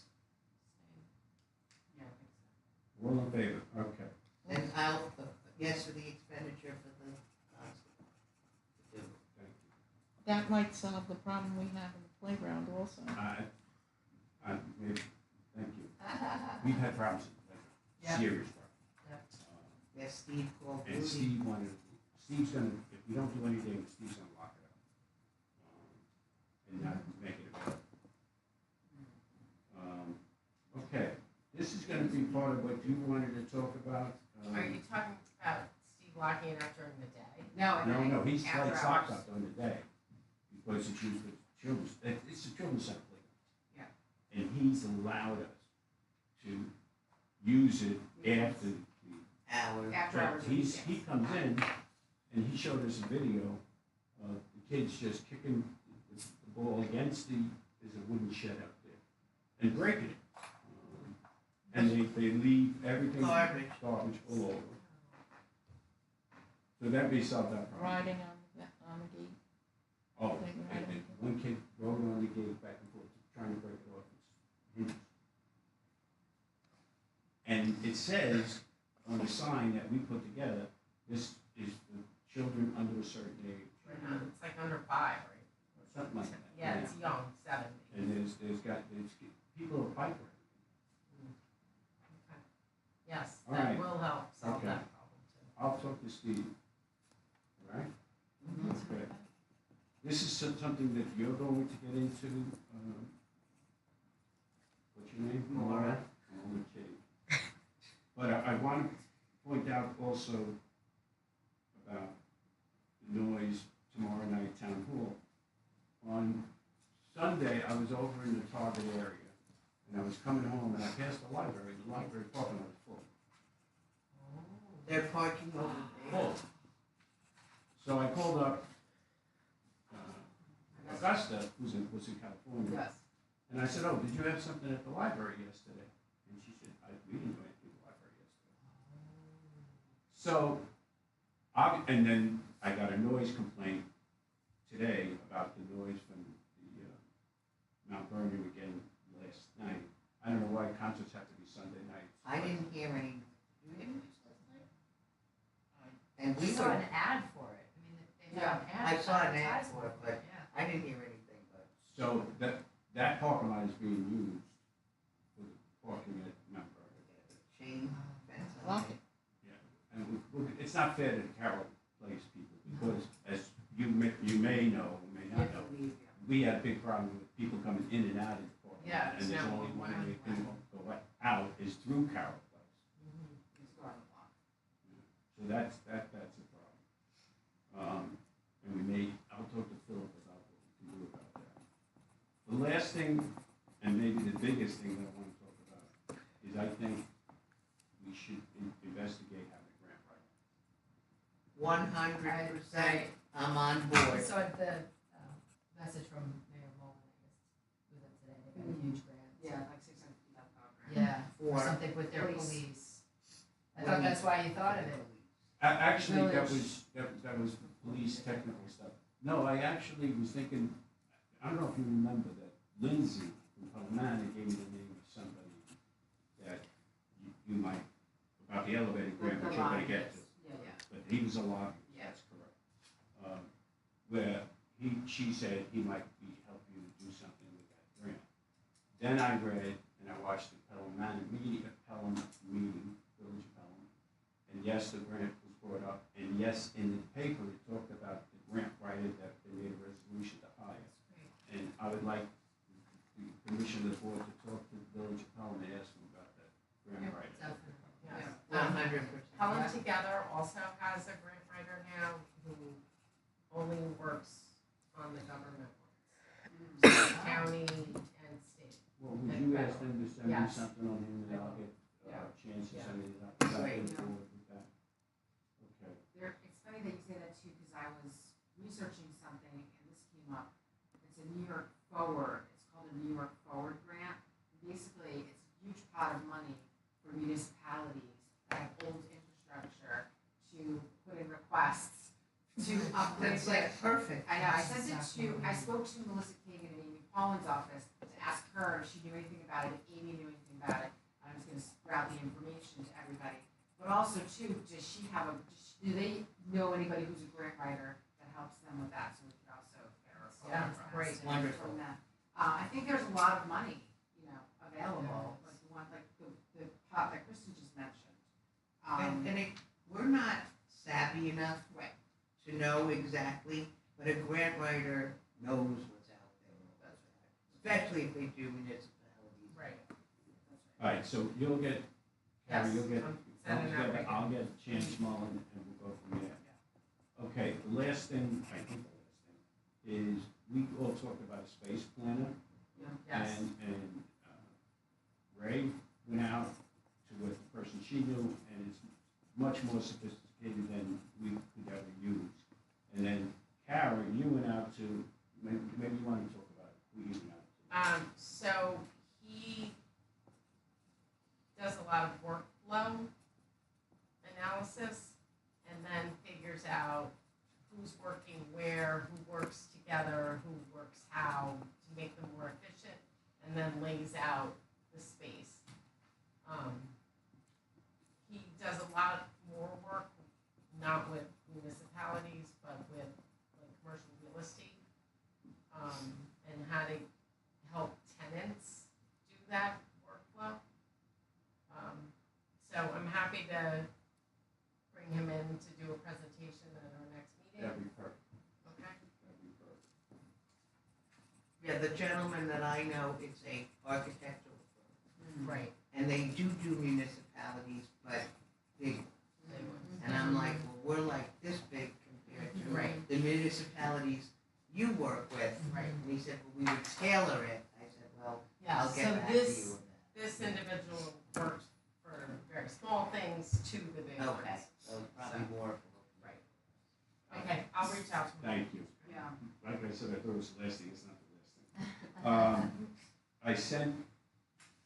Speaker 7: Yeah, I think so.
Speaker 1: all in favor, okay.
Speaker 4: and I'll, yes for the expenditure for the constable.
Speaker 1: Thank you.
Speaker 8: That might solve the problem we have in the playground also.
Speaker 1: Maybe, thank you. We've had problems,
Speaker 2: Yeah.
Speaker 1: serious problems.
Speaker 2: Yep.
Speaker 4: Yes, Steve called
Speaker 1: And
Speaker 4: Rudy.
Speaker 1: Steve's gonna, if we don't do anything, Steve's gonna lock it up. And not make it available. Okay, this is gonna be part of what you wanted to talk about.
Speaker 3: Are you talking about Steve locking it up during the day?
Speaker 7: No, at night,
Speaker 1: No, he's
Speaker 7: after
Speaker 1: like socked
Speaker 7: hours.
Speaker 1: up during the day, because it's used for children's, it's a children's center playground.
Speaker 7: Yeah.
Speaker 1: And he's allowed us to use it after the
Speaker 4: Hours.
Speaker 7: After hours.
Speaker 1: He comes in and he showed us a video of the kids just kicking the ball against there's a wooden shed out there, and breaking it. And they leave everything.
Speaker 4: Garbage.
Speaker 1: Garbage all over. So that be solved that problem.
Speaker 8: Riding on the gate.
Speaker 1: Oh, and one kid rode on the gate back and forth, trying to break it off its hinges. And it says on the sign that we put together, this is for children under a certain age,
Speaker 3: It's like under 5, right?
Speaker 1: or something like that.
Speaker 3: Yeah, it's young, 7.
Speaker 1: And there's people are piper.
Speaker 3: Yes,
Speaker 1: All
Speaker 3: that
Speaker 1: right.
Speaker 3: will help solve
Speaker 1: Okay.
Speaker 3: that problem too.
Speaker 1: I'll talk to Steve. All right? Okay. This is something that you're going to get into, what's your name?
Speaker 4: Maura.
Speaker 1: Okay. But I want to point out also about the noise tomorrow night at Town Hall. On Sunday, I was over in the Target area, and I was coming home, and I passed the library parking lot was full.
Speaker 4: They're parking over there.
Speaker 1: Full. So I called up Augusta, was in California,
Speaker 7: Yes.
Speaker 1: and I said, "Oh, did you have something at the library yesterday?" And she said, "We didn't do anything at the library yesterday." So, and then I got a noise complaint today about the noise from the Mount Vernon again last night. I don't know why concerts have to be Sunday nights.
Speaker 4: I didn't hear any, you hear music last night? And
Speaker 2: We
Speaker 4: we
Speaker 2: saw
Speaker 4: were,
Speaker 2: an ad for it, I mean, they
Speaker 7: Yeah,
Speaker 2: have an ad.
Speaker 4: I saw an ad
Speaker 2: advertisement
Speaker 4: for it, but
Speaker 2: yeah.
Speaker 4: I didn't hear anything, but.
Speaker 1: So that parking lot is being used for the parking at Mount Vernon.
Speaker 4: Chain fence.
Speaker 8: Lock it.
Speaker 1: And it's not fair to the Carroll Place people, because as you may know, may not know, we had a big problem with people coming in and out of the parking lot.
Speaker 3: Yeah,
Speaker 1: And there's
Speaker 3: no
Speaker 1: only one
Speaker 3: one
Speaker 1: way
Speaker 3: way.
Speaker 1: to go out is through Carroll Place.
Speaker 7: Just go on the block.
Speaker 1: So that's a problem. And I'll talk to Philip about what we can do about that. The last thing, and maybe the biggest thing that I want to talk about, is I think we should investigate having a grant writer.
Speaker 4: 100%, I'm on board.
Speaker 2: I saw the message from Mayor Mullen, I guess, with them today, they got a huge grant.
Speaker 7: Yeah, like $650,000.
Speaker 2: Yeah, or
Speaker 4: For
Speaker 2: something with their
Speaker 7: police.
Speaker 2: police. I thought that's why you thought of it.
Speaker 1: Actually, that
Speaker 2: Village.
Speaker 1: was police technical stuff. No, I actually was thinking, I don't know if you remember that Lindsay from Pelham gave me the name of somebody that you might, about the elevator grant, which you're gonna get to.
Speaker 7: Yeah.
Speaker 1: But he was a lobbyist,
Speaker 7: Yeah.
Speaker 1: that's correct. Where she said he might help you to do something with that grant. Then I read, and I watched the Pelham meeting, Village of Pelham, and yes, the grant was brought up, and yes, in the paper, it talked about the grant writer that they made a resolution to hire. And I would like the permission of the board to talk to the Village of Pelham and ask them about that grant writer.
Speaker 2: Definitely.
Speaker 3: Yes.
Speaker 4: 100%.
Speaker 3: Pelham Together also has a grant writer now who only works on the government ones, so county and state.
Speaker 1: Well, would you ask them to send me
Speaker 3: Yes.
Speaker 1: something on him, and I'll get
Speaker 3: Yeah.
Speaker 1: a chance to
Speaker 3: Yeah.
Speaker 1: send it up, back
Speaker 4: Great.
Speaker 1: and forth with that? Okay.
Speaker 7: It's funny that you say that too, because I was researching something and this came up. It's a New York Forward, it's called a New York Forward Grant. Basically, it's a huge pot of money for municipalities that have old infrastructure to put in requests to upgrade
Speaker 4: That's
Speaker 7: their.
Speaker 4: like perfect.
Speaker 7: I know, I sent it to, I spoke to Melissa Kagan in Amy Pollan's office to ask her if she knew anything about it, if Amy knew anything about it. I was gonna sprout the information to everybody. But also too, do they know anybody who's a grant writer that helps them with that, so we could also get our.
Speaker 2: Yeah,
Speaker 3: great.
Speaker 4: Wonderful.
Speaker 7: From them. I think there's a lot of money, available, like the one, like the pot that Kristen just mentioned.
Speaker 4: We're not savvy enough
Speaker 7: Right.
Speaker 4: to know exactly, but a grant writer knows what's out there. Especially if they do municipalities.
Speaker 3: Right.
Speaker 1: All right, so you'll get, Harry,
Speaker 3: Yes,
Speaker 1: you'll get,
Speaker 3: I'm sending that right now.
Speaker 1: I'll get Chance Mullen, and we'll go from there. Okay, the last thing, I think the last thing, is we all talked about a space planner.
Speaker 3: Yes.
Speaker 1: And Ray went out to with the person she knew, and it's much more sophisticated than we could ever use. And then Karen, you went out to, maybe you want to talk about who you went out to.
Speaker 3: So he does a lot of workflow analysis and then figures out who's working where, who works together, who works how to make them more efficient, and then lays out the space. He does a lot more work, not with municipalities, but with like commercial real estate, and how to help tenants do that workflow. So I'm happy to bring him in to do a presentation at our next meeting.
Speaker 1: That'd be perfect,
Speaker 3: Okay.
Speaker 1: that'd be perfect.
Speaker 4: Yeah, the gentleman that I know is a architectural firm,
Speaker 3: Right.
Speaker 4: and they do municipalities, but big. And I'm like, well, we're like this big compared to
Speaker 3: Right.
Speaker 4: the municipalities you work with.
Speaker 3: Right.
Speaker 4: And he said, well, we would tailor it. I said, well,
Speaker 3: Yeah,
Speaker 4: I'll
Speaker 3: so
Speaker 4: get back to you
Speaker 3: this,
Speaker 4: with
Speaker 3: this individual works for very small things to the big
Speaker 4: that.
Speaker 3: ones.
Speaker 4: Okay, so probably more.
Speaker 3: Right. Okay, I'll reach out to him.
Speaker 1: Thank you.
Speaker 7: Yeah.
Speaker 1: Like I said, I thought it was the last thing, it's not the last thing.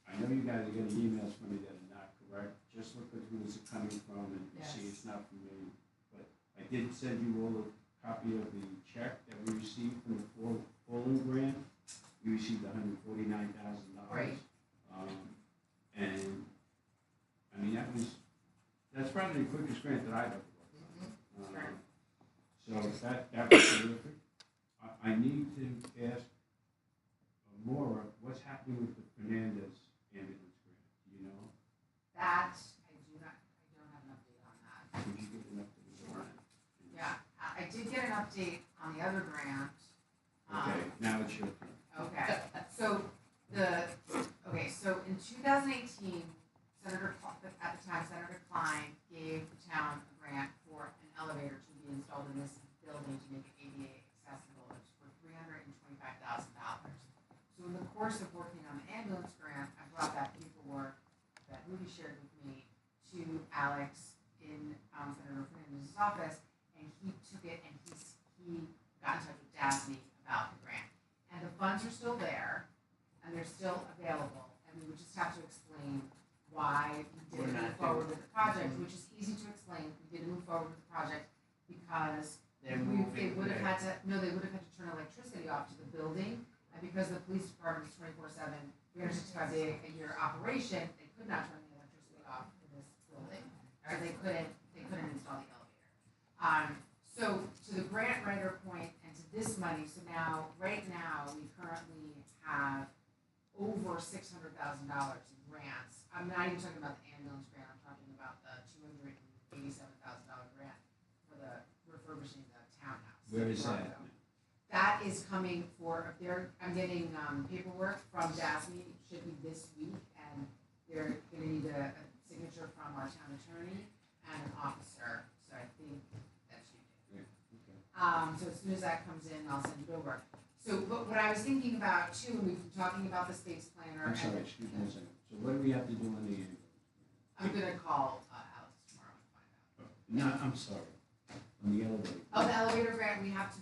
Speaker 1: I know you guys are getting emails from me that are not correct, just look at who is it coming from and you see
Speaker 2: Yes.
Speaker 1: it's not from me. But I did send you all a copy of the check that we received from the Fallen grant. We received $149,000.
Speaker 3: Right.
Speaker 1: And, I mean, that's probably the quickest grant that I've ever worked on.
Speaker 3: Sure.
Speaker 1: So that was terrific. I I need to ask Maura, what's happening with the Fernandez ambulance grant? Do you know?
Speaker 7: That, I don't have an update on that.
Speaker 1: Could you get an update on that?
Speaker 7: Yeah, I did get an update on the other grant.
Speaker 1: Okay, now it's your turn.
Speaker 7: Okay, so so in 2018, at the time, Senator Klein gave the town a grant for an elevator to be installed in this building to make it ADA accessible. It's for $325,000. So in the course of working on the ambulance grant, I brought that paperwork that Rudy shared with me to Alex in Senator Fernandez's office, and he took it and he got in touch with Daphne about the grant. And the funds are still there, and they're still available, and we would just have to explain why we
Speaker 4: We're
Speaker 7: didn't
Speaker 4: not
Speaker 7: move forward
Speaker 4: doing
Speaker 7: with the project, which is easy to explain. We didn't move forward with the project because
Speaker 4: They're
Speaker 7: they
Speaker 4: moving.
Speaker 7: would have had to, they would have had to turn electricity off to the building, and because the police department is 24/7, 365 day a year operation, they could not turn the electricity off in this building, or they couldn't install the elevator. So to the grant writer point and to this money, so now, right now, we currently have over $600,000 in grants. I'm not even talking about the ambulance grant, I'm talking about the $287,000 grant for the refurbishing the townhouse.
Speaker 1: Where is that?
Speaker 7: That is coming I'm getting paperwork from Daphne, it should be this week, and they're gonna need a signature from our town attorney and an officer, so I think that's you.
Speaker 1: Yeah, okay.
Speaker 7: So as soon as that comes in, I'll send it over. So, but what I was thinking about too, and we've been talking about the space planner.
Speaker 1: I'm sorry, excuse me a second. So what do we have to do on the ambulance?
Speaker 7: I'm gonna call Alex tomorrow and find out.
Speaker 1: No, I'm sorry. On the elevator.
Speaker 7: Oh, the elevator grant, we have to,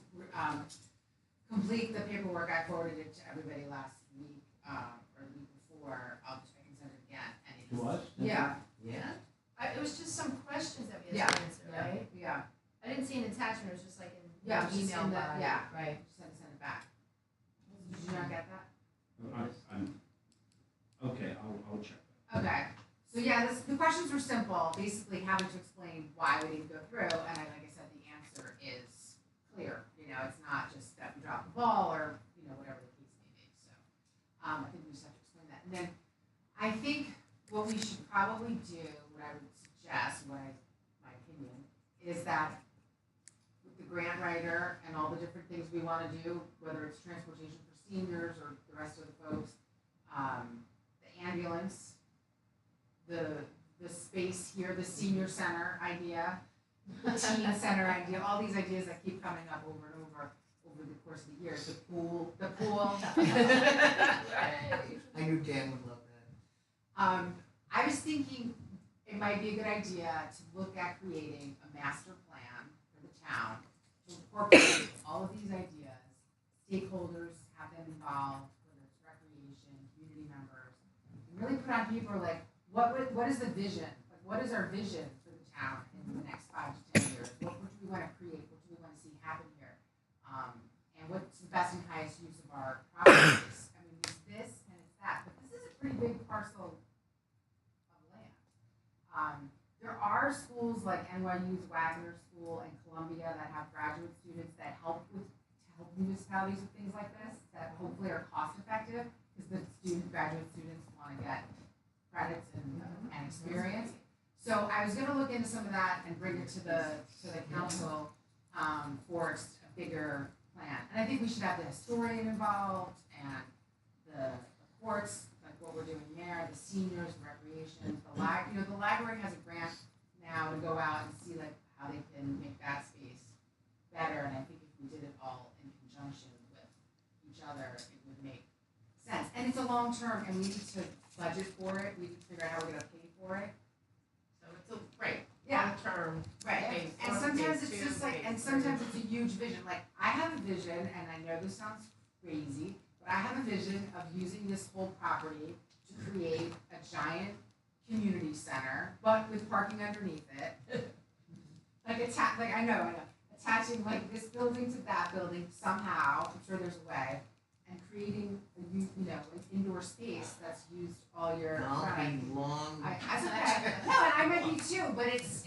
Speaker 7: complete the paperwork. I forwarded it to everybody last week, or the week before. I can send it again. And it's,
Speaker 1: To us?
Speaker 7: Yeah,
Speaker 4: Yeah?
Speaker 2: It was just some questions that we
Speaker 7: Yeah.
Speaker 2: had to answer, right?
Speaker 7: yeah,
Speaker 2: I didn't see an attachment, it was just like an
Speaker 7: Yeah, it was just
Speaker 2: email
Speaker 7: in the-
Speaker 2: by,
Speaker 7: yeah.
Speaker 2: right?
Speaker 7: send it back. Did you not get that?
Speaker 1: Okay, I'll check that.
Speaker 7: Okay, so yeah, the questions were simple, basically having to explain why we didn't go through, and like I said, the answer is clear. It's not just that we dropped the ball or, whatever the case may be, so. I think we just have to explain that. And then, I think what we should probably do, what I would suggest, my opinion, is that with the grant writer and all the different things we wanna do, whether it's transportation for seniors or the rest of the folks, the ambulance, the space here, the senior center idea, the teen center idea, all these ideas that keep coming up over and over the course of the years, the pool.
Speaker 4: I knew Dan would love that.
Speaker 7: I was thinking it might be a good idea to look at creating a master plan for the town to incorporate all of these ideas, stakeholders, have them involved, whether it's recreation, community members, and really put on paper like what is the vision? Like what is our vision for the town in the next 5 to 10 years? What do we want to create? What do we want to see happen here? And what's the best and highest use of our properties? I mean, it's this and it's that, but this is a pretty big parcel of land. There are schools like NYU's Wagner School and Columbia that have graduate students that help municipalities with things like this that hopefully are cost effective because the graduate students want to get credits and experience. So I was going to look into some of that and bring it to the council for a bigger plan. And I think we should have the historian involved and the courts, like what we're doing there, the seniors, recreation, the library has a grant now to go out and see like how they can make that space better. And I think if we did it all in conjunction with each other, it would make sense. And it's a long term, and we need to budget for it. We need to figure out how we're gonna pay for it.
Speaker 3: So it's long term.
Speaker 7: Right,
Speaker 3: phase
Speaker 7: and
Speaker 3: one,
Speaker 7: sometimes
Speaker 3: phase
Speaker 7: it's
Speaker 3: two,
Speaker 7: just like,
Speaker 3: phase
Speaker 7: and
Speaker 3: three.
Speaker 7: sometimes it's a huge vision, like, I have a vision, and I know this sounds crazy, but I have a vision of using this whole property to create a giant community center, but with parking underneath it. I know, attaching like this building to that building somehow, I'm sure there's a way, and creating an indoor space that's used all year
Speaker 4: I'll
Speaker 7: round.
Speaker 4: be long.
Speaker 7: That's okay. No, and I might be too, but it's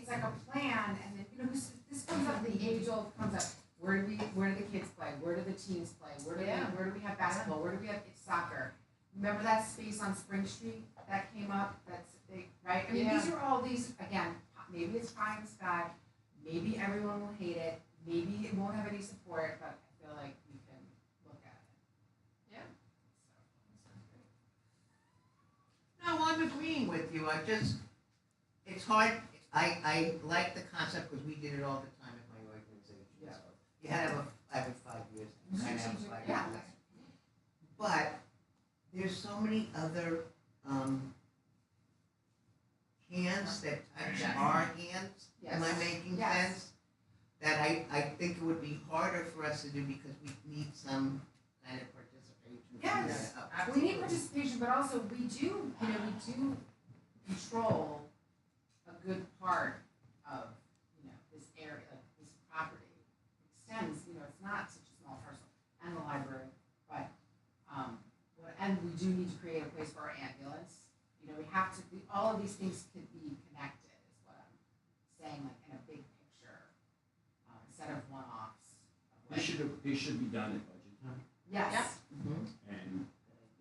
Speaker 7: like a plan, and then this comes up, the age old comes up. Where do the kids play? Where do the teams play? Where do
Speaker 2: Yeah.
Speaker 7: where do we have basketball? Where do we have soccer? Remember that space on Spring Street that came up? That's big, right? I mean,
Speaker 2: Yeah.
Speaker 7: these are all these, again, maybe it's pie in the sky, maybe everyone will hate it, maybe it won't have any support, but I feel like we can look at it.
Speaker 2: Yeah.
Speaker 7: So, that sounds great.
Speaker 4: No, I'm agreeing with you. It's hard. I like the concept because we did it all the time at my organization.
Speaker 7: Yeah.
Speaker 4: So you had to have every 5 years. And I have 5
Speaker 7: Yeah.
Speaker 4: years. But there's so many other hands that touch
Speaker 7: Yes.
Speaker 4: our hands. Am I
Speaker 7: Yes.
Speaker 4: making
Speaker 7: Yes.
Speaker 4: sense? That I think it would be harder for us to do because we need some kind of participation.
Speaker 7: Yes.
Speaker 4: Yeah.
Speaker 7: We need participation, but also we do control a good part of, this area, like this property extends, it's not such a small parcel, and the library, but, and we do need to create a place for our ambulance. We have to, all of these things could be connected, is what I'm saying, like in a big picture, instead of one-offs. of like-
Speaker 1: They should be done at budget time,
Speaker 7: Yes,
Speaker 1: and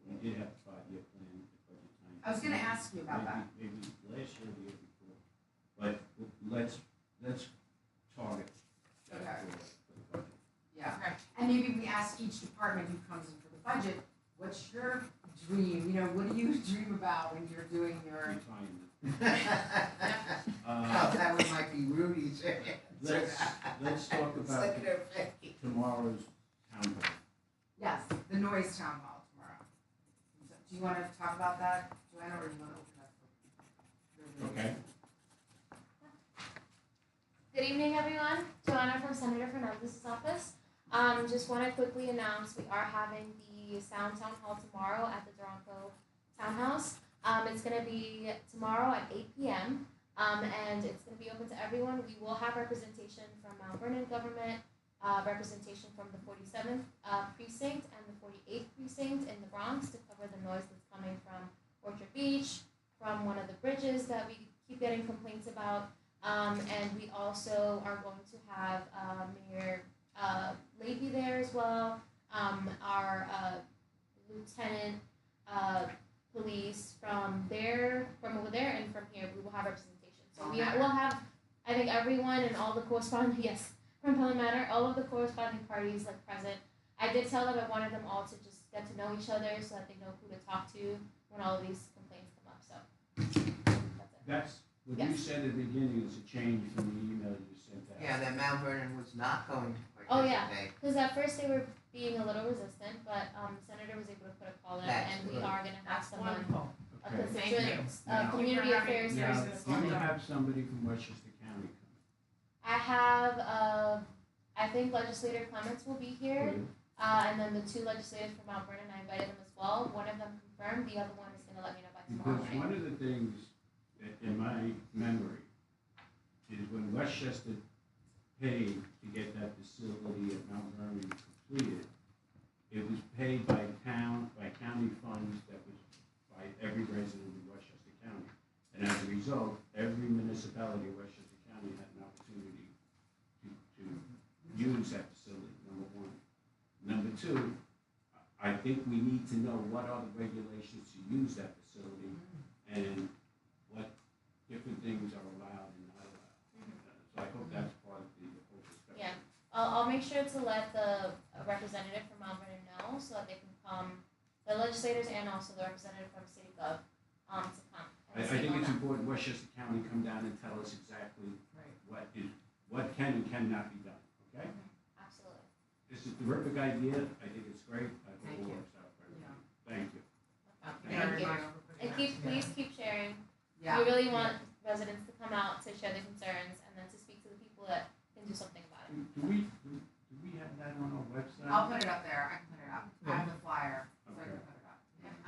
Speaker 1: we did have a 5-year plan at budget time.
Speaker 7: I was gonna ask you about that.
Speaker 1: Maybe last year or the year before, but let's target that
Speaker 7: Okay.
Speaker 1: for the budget.
Speaker 7: Yeah.
Speaker 3: Okay.
Speaker 7: And maybe we ask each department who comes in for the budget, what's your dream? What do you dream about when you're doing your?
Speaker 1: Retirement.
Speaker 4: Oh, that one might be Rudy's.
Speaker 1: Let's talk about
Speaker 4: Look at her face.
Speaker 1: tomorrow's town hall.
Speaker 7: Yes, the noise town hall tomorrow. Do you want to talk about that, Joanna, or do you want to open up for?
Speaker 1: Okay.
Speaker 9: Good evening, everyone. Joanna from Senator Fernandez's office. Just want to quickly announce we are having the Sound Town Hall tomorrow at the Toronto Townhouse. It's going to be tomorrow at 8 p.m. And it's going to be open to everyone. We will have representation from Mount Vernon government, representation from the 47th precinct and the 48th precinct in the Bronx to cover the noise that's coming from Orchard Beach, from one of the bridges that we keep getting complaints about. And we also are going to have Mayor Levy there as well, our lieutenant police from over there, and from here we will have representation. So we will have, I think, everyone and all the corresponding, yes, from Pelham Manor, all of the corresponding parties present. I did tell them I wanted them all to just get to know each other so that they know who to talk to when all of these complaints come up. So that's it.
Speaker 1: That's what you said at the beginning is a change from the email you sent out.
Speaker 4: Yeah, that Mount Vernon was not going to participate.
Speaker 9: Oh, yeah. Because at first they were being a little resistant, but the senator was able to put a call in,
Speaker 4: That's
Speaker 9: and we
Speaker 4: good.
Speaker 9: are going to have
Speaker 3: That's
Speaker 9: someone,
Speaker 3: wonderful.
Speaker 9: a
Speaker 1: Okay.
Speaker 9: constituent,
Speaker 1: Now-
Speaker 9: community affairs
Speaker 1: Now,
Speaker 9: person this
Speaker 1: do you
Speaker 9: morning.
Speaker 1: have somebody from Westchester County
Speaker 9: I have, I think legislator Clements will be here,
Speaker 1: coming?
Speaker 9: and then the 2 legislators from Mount Vernon, I invited them as well. One of them confirmed, the other one is going to let me know by tomorrow
Speaker 1: Because
Speaker 9: morning.
Speaker 1: one of the things that in my memory is when Westchester paid to get that facility at Mount Vernon completed, it was paid by county funds that was by every resident of Westchester County. And as a result, every municipality of Westchester County had an opportunity to use that facility, number one. Number two, I think we need to know what are the regulations to use that facility and what different things are allowed and not allowed. So I hope that's part of the whole discussion.
Speaker 9: Yeah. I'll make sure to let the representative from Mount Vernon know so that they can come, the legislators and also the representative from City Gov, to come.
Speaker 1: I think it's important Westchester County come down and tell us exactly what can and cannot be done, okay?
Speaker 9: Absolutely.
Speaker 1: It's a terrific idea, I think it's great, I hope
Speaker 3: Thank
Speaker 1: it
Speaker 3: you.
Speaker 1: works out for everybody. Thank you.
Speaker 9: Thank you. And please keep sharing.
Speaker 7: Yeah.
Speaker 9: We really want residents to come out to share their concerns and then to speak to the people that can do something about it.
Speaker 1: Do we have that on our website?
Speaker 7: I'll put it up there, I can put it up. I have the flyer, so I can
Speaker 1: Okay.
Speaker 7: put it up.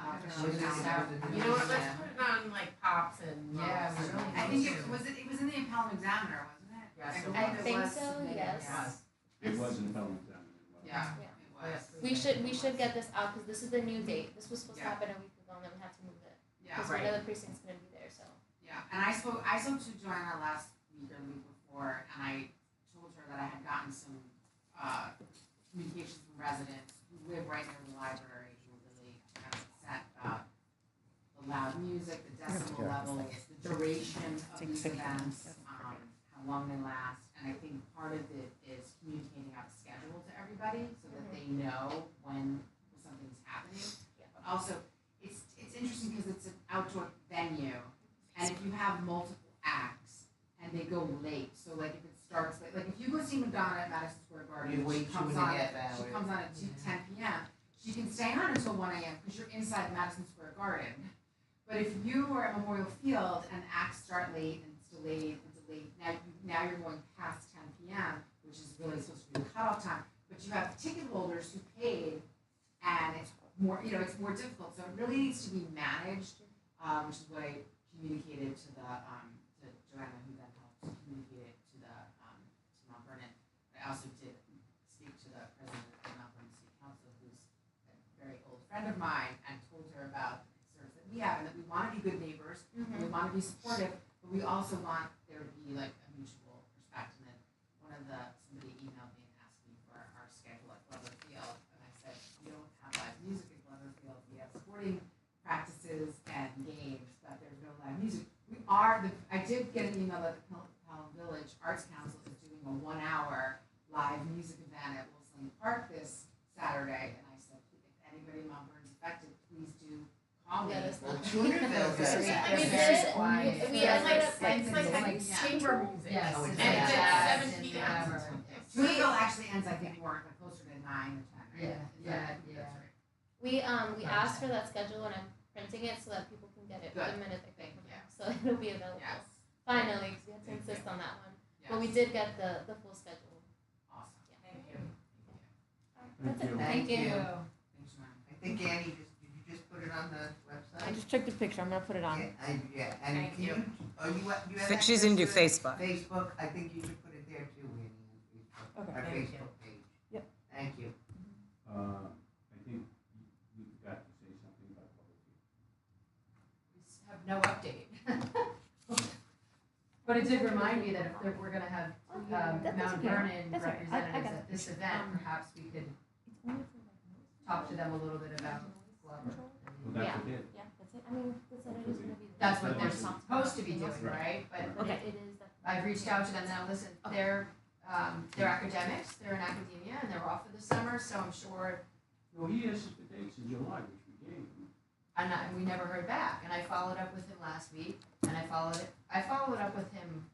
Speaker 4: Was it-
Speaker 3: You know what, let's put it on pops and.
Speaker 7: Yeah,
Speaker 3: notes and
Speaker 7: I think
Speaker 3: those
Speaker 7: it was in the Pelham Examiner, wasn't it?
Speaker 3: Yes, it
Speaker 7: believe
Speaker 9: I think
Speaker 7: was
Speaker 9: so,
Speaker 7: submitted,
Speaker 9: yes.
Speaker 1: It wasn't Pelham Examiner, it was.
Speaker 7: Yeah,
Speaker 9: Yeah.
Speaker 7: it was.
Speaker 9: We should get this out because this is the new date. This was supposed to happen a week ago and then we had to move it.
Speaker 7: Yeah,
Speaker 9: Because one of the precincts couldn't be there, so.
Speaker 7: yeah, and I spoke to Joanna last week or the week before, and I told her that I had gotten some, communications from residents who live right near the library, who are really kind of upset about the loud music, the decibel levels, the duration of these events, how long they last. And I think part of it is communicating out the schedule to everybody so that they know when something's happening. But also, it's interesting because it's an outdoor venue, and if you have multiple acts and they go late, so like if it starts like if you go see Madonna at Madison Square Garden,
Speaker 4: You wait
Speaker 7: she comes
Speaker 4: 2.5
Speaker 7: on
Speaker 4: hours.
Speaker 7: she comes on at 10 p.m. She can stay on until 1 a.m. because you're inside Madison Square Garden. But if you are at Memorial Field and acts start late and it's delayed, now you're going past 10 p.m., which is really supposed to be the cutoff time. But you have ticket holders who paid, and it's more difficult. So it really needs to be managed, which is what I communicated to Joanna, who then helped communicate it to Mount Vernon. I also did speak to the president of the Mount Vernon City Council, who's a very old friend of mine, and told her about the concerns that we have and that we want to be good neighbors, and we want to be supportive, but we also want there to be like a mutual respect. And then somebody emailed me and asked me for our schedule at Glover Field, and I said, we don't have live music at Glover Field. We have sporting practices and games, but there's no live music. I did get an email that the Pelham Village Arts Council is doing a 1-hour live music event at Wilson Park this Saturday, and I said, if anybody in Mount Vernon's affected, please do call me.
Speaker 2: Let us know.
Speaker 4: Toonerville does that.
Speaker 9: We
Speaker 7: They're
Speaker 9: did-
Speaker 7: quiet.
Speaker 9: we
Speaker 7: They're
Speaker 9: ended
Speaker 7: like
Speaker 9: up-
Speaker 3: It's like
Speaker 7: like
Speaker 3: chamber music.
Speaker 2: Yes.
Speaker 4: Oh, it's
Speaker 3: And it's
Speaker 2: yeah.
Speaker 3: at 7 p.m.
Speaker 7: Toonerville actually ends, I think, more like closer to 9 or 10. Right?
Speaker 2: Yeah, yeah,
Speaker 7: That's
Speaker 2: yeah.
Speaker 7: right.
Speaker 9: We asked for that schedule and I'm printing it so that people can get it the
Speaker 7: Good.
Speaker 9: minute they
Speaker 7: Thank
Speaker 9: come
Speaker 7: you.
Speaker 9: back. So it'll be available.
Speaker 7: Yes.
Speaker 9: Finally, because we had to
Speaker 7: Thank
Speaker 9: insist
Speaker 7: you.
Speaker 9: on that one.
Speaker 7: Yes.
Speaker 9: But we did get the full schedule.
Speaker 7: Awesome.
Speaker 3: Thank you.
Speaker 9: That's it.
Speaker 4: Thank you.
Speaker 7: Thanks, Joanna.
Speaker 4: I think Annie, did you just put it on the website?
Speaker 5: I just took the picture, I'm gonna put it on.
Speaker 4: Yeah, and
Speaker 3: Thank
Speaker 4: can
Speaker 3: you.
Speaker 4: you have
Speaker 5: She's gonna do
Speaker 4: access to
Speaker 5: Facebook.
Speaker 4: Facebook, I think you should put it there too, Annie, on Facebook,
Speaker 5: Okay.
Speaker 4: our
Speaker 3: Thank you.
Speaker 4: Facebook page.
Speaker 5: Yep.
Speaker 4: Thank you.
Speaker 1: I think you got to say something about public hearing.
Speaker 2: We have no update. But it did remind me that if we're gonna have
Speaker 5: That's
Speaker 2: Mount
Speaker 5: okay.
Speaker 2: Vernon
Speaker 5: That's all right. I
Speaker 2: representatives
Speaker 5: got
Speaker 2: at this event, perhaps we could talk to them a little bit about Glover.
Speaker 1: Well, that's what it is.
Speaker 9: Yeah, that's it. I mean, that's it. It is gonna be.
Speaker 2: That's what they're supposed to be doing, right? But
Speaker 9: But it is that.
Speaker 2: I've reached out to them now, listen, they're academics, they're in academia, and they're off for the summer, so I'm sure,
Speaker 1: No, he asked us for dates in July, which we gave him.
Speaker 2: and we never heard back, and I followed up with him last week, and I followed up with him,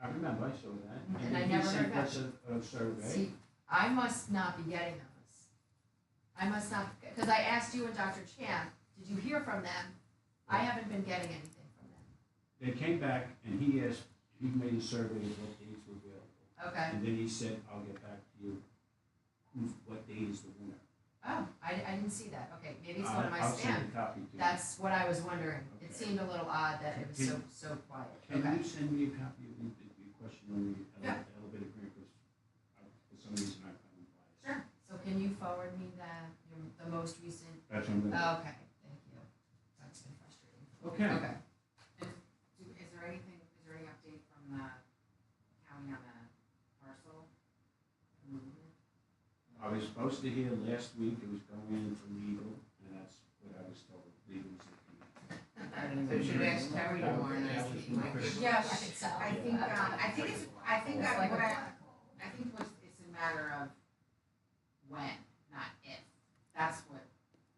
Speaker 1: I remember, I saw that.
Speaker 2: And I
Speaker 1: then
Speaker 2: never
Speaker 1: he sent
Speaker 2: heard back.
Speaker 1: us a survey.
Speaker 2: see, I must not be getting those. I must not, because I asked you and Dr. Chan, did you hear from them? I haven't been getting anything from them.
Speaker 1: They came back and he made a survey of what dates were available.
Speaker 2: Okay,
Speaker 1: And then he said, I'll get back to you, what date is the winner.
Speaker 2: oh, I didn't see that, okay, maybe it's one of my
Speaker 1: I'll send
Speaker 2: spam.
Speaker 1: a copy to you.
Speaker 2: That's what I was wondering, it
Speaker 1: Okay.
Speaker 2: seemed a little odd that it was so quiet,
Speaker 1: Can
Speaker 2: okay.
Speaker 1: you send me a copy of the question on the
Speaker 2: Yeah.
Speaker 1: elevator grant, because for some reason I couldn't buy it.
Speaker 2: Sure, so can you forward me the most recent,
Speaker 1: That's what I'm gonna
Speaker 2: okay, thank you, that's been frustrating.
Speaker 1: do. Okay.
Speaker 2: Okay,
Speaker 7: Is there any update from the county on the parcel movement?
Speaker 1: I was supposed to hear last week, it was going in for legal, and that's what I was told, legal was looking at.
Speaker 4: So you should ask Terry tomorrow night. She might be-
Speaker 7: Yeah,
Speaker 2: I think so.
Speaker 7: I think it's a matter of when, not if. That's what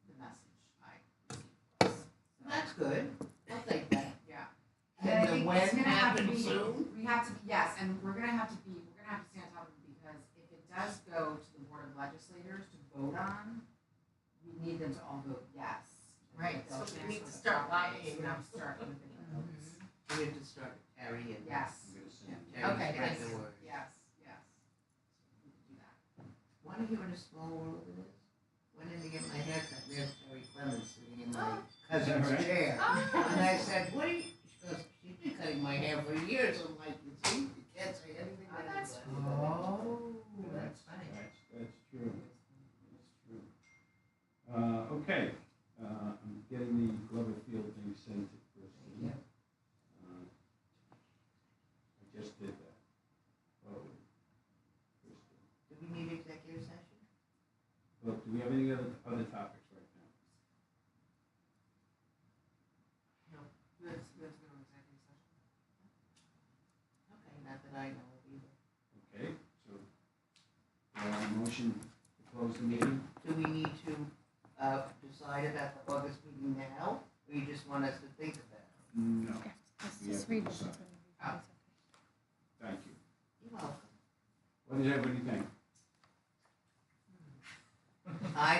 Speaker 7: the message I received was.
Speaker 4: That's good, I'll take that.
Speaker 7: Yeah.
Speaker 4: Can
Speaker 7: And I
Speaker 4: the
Speaker 7: think
Speaker 4: when
Speaker 7: it's gonna have to
Speaker 4: happen
Speaker 7: be-
Speaker 4: soon?
Speaker 7: We have to, yes, and we're gonna have to stay on top of it, because if it does go to the Board of Legislators to vote on, we need them to all vote yes.
Speaker 2: Right.
Speaker 7: They'll
Speaker 3: So we need to
Speaker 7: transfer
Speaker 3: start
Speaker 7: the property,
Speaker 3: lobbying
Speaker 7: so
Speaker 3: now.
Speaker 7: start moving the votes.
Speaker 4: We have to start with Terry and.
Speaker 7: Yes,
Speaker 1: I'm gonna send it.
Speaker 4: Terry
Speaker 2: Okay,
Speaker 4: spread
Speaker 2: thanks.
Speaker 4: the word.
Speaker 7: yes. We can do that.
Speaker 4: Wanna hear what a small world it is? Went in to get my haircut, there's Terry Clemens sitting in my cousin's
Speaker 1: Is that right?
Speaker 4: chair.
Speaker 2: Oh.
Speaker 4: And I said, what are you, she goes, she's been cutting my hair for years, I'm like, you see, you can't say anything
Speaker 2: Oh,
Speaker 4: bad
Speaker 2: that's
Speaker 4: about it."
Speaker 2: that's funny.
Speaker 1: That's true. That's true. Okay, I'm getting the Glover Field thing sent to Kristen.
Speaker 2: Yeah.
Speaker 1: I just did that. Oh, Kristen.
Speaker 4: Do we need executive session?
Speaker 1: Do we have any other topics right now?
Speaker 7: We have to go to executive session.
Speaker 4: Okay, not that I know of either.
Speaker 1: Okay, so, motion to close the meeting?
Speaker 4: Do we need to, decide about the August meeting now, or you just want us to think about it?
Speaker 1: No.
Speaker 5: Let's
Speaker 1: We
Speaker 5: just
Speaker 1: have
Speaker 5: read
Speaker 1: to
Speaker 5: it.
Speaker 1: decide. Thank you.
Speaker 4: You're welcome.
Speaker 1: What does everybody think?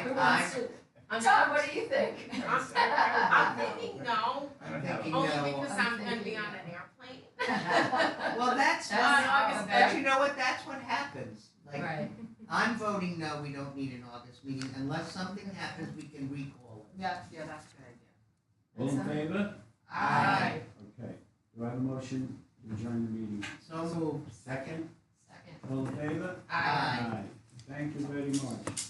Speaker 2: Who wants to?
Speaker 3: I'm
Speaker 2: Tom, what do you think?
Speaker 3: I'm thinking no,
Speaker 4: I'm thinking
Speaker 3: only
Speaker 4: no.
Speaker 3: because
Speaker 2: I'm
Speaker 3: I'm gonna be
Speaker 2: thinking
Speaker 3: on
Speaker 2: no.
Speaker 3: an airplane.
Speaker 4: Well, that's
Speaker 2: That's
Speaker 4: fine,
Speaker 3: August
Speaker 4: but you know what, that's what happens. Like,
Speaker 2: Right,
Speaker 4: I'm voting no, we don't need an August meeting, unless something happens, we can recall it.
Speaker 7: Yeah, that's a good idea.
Speaker 1: All in favor?
Speaker 4: Aye.
Speaker 1: Okay, do I have a motion to adjourn the meeting?
Speaker 4: So moved.
Speaker 1: Second?
Speaker 2: second.
Speaker 1: All in favor?
Speaker 4: Aye.
Speaker 1: Thank you very much.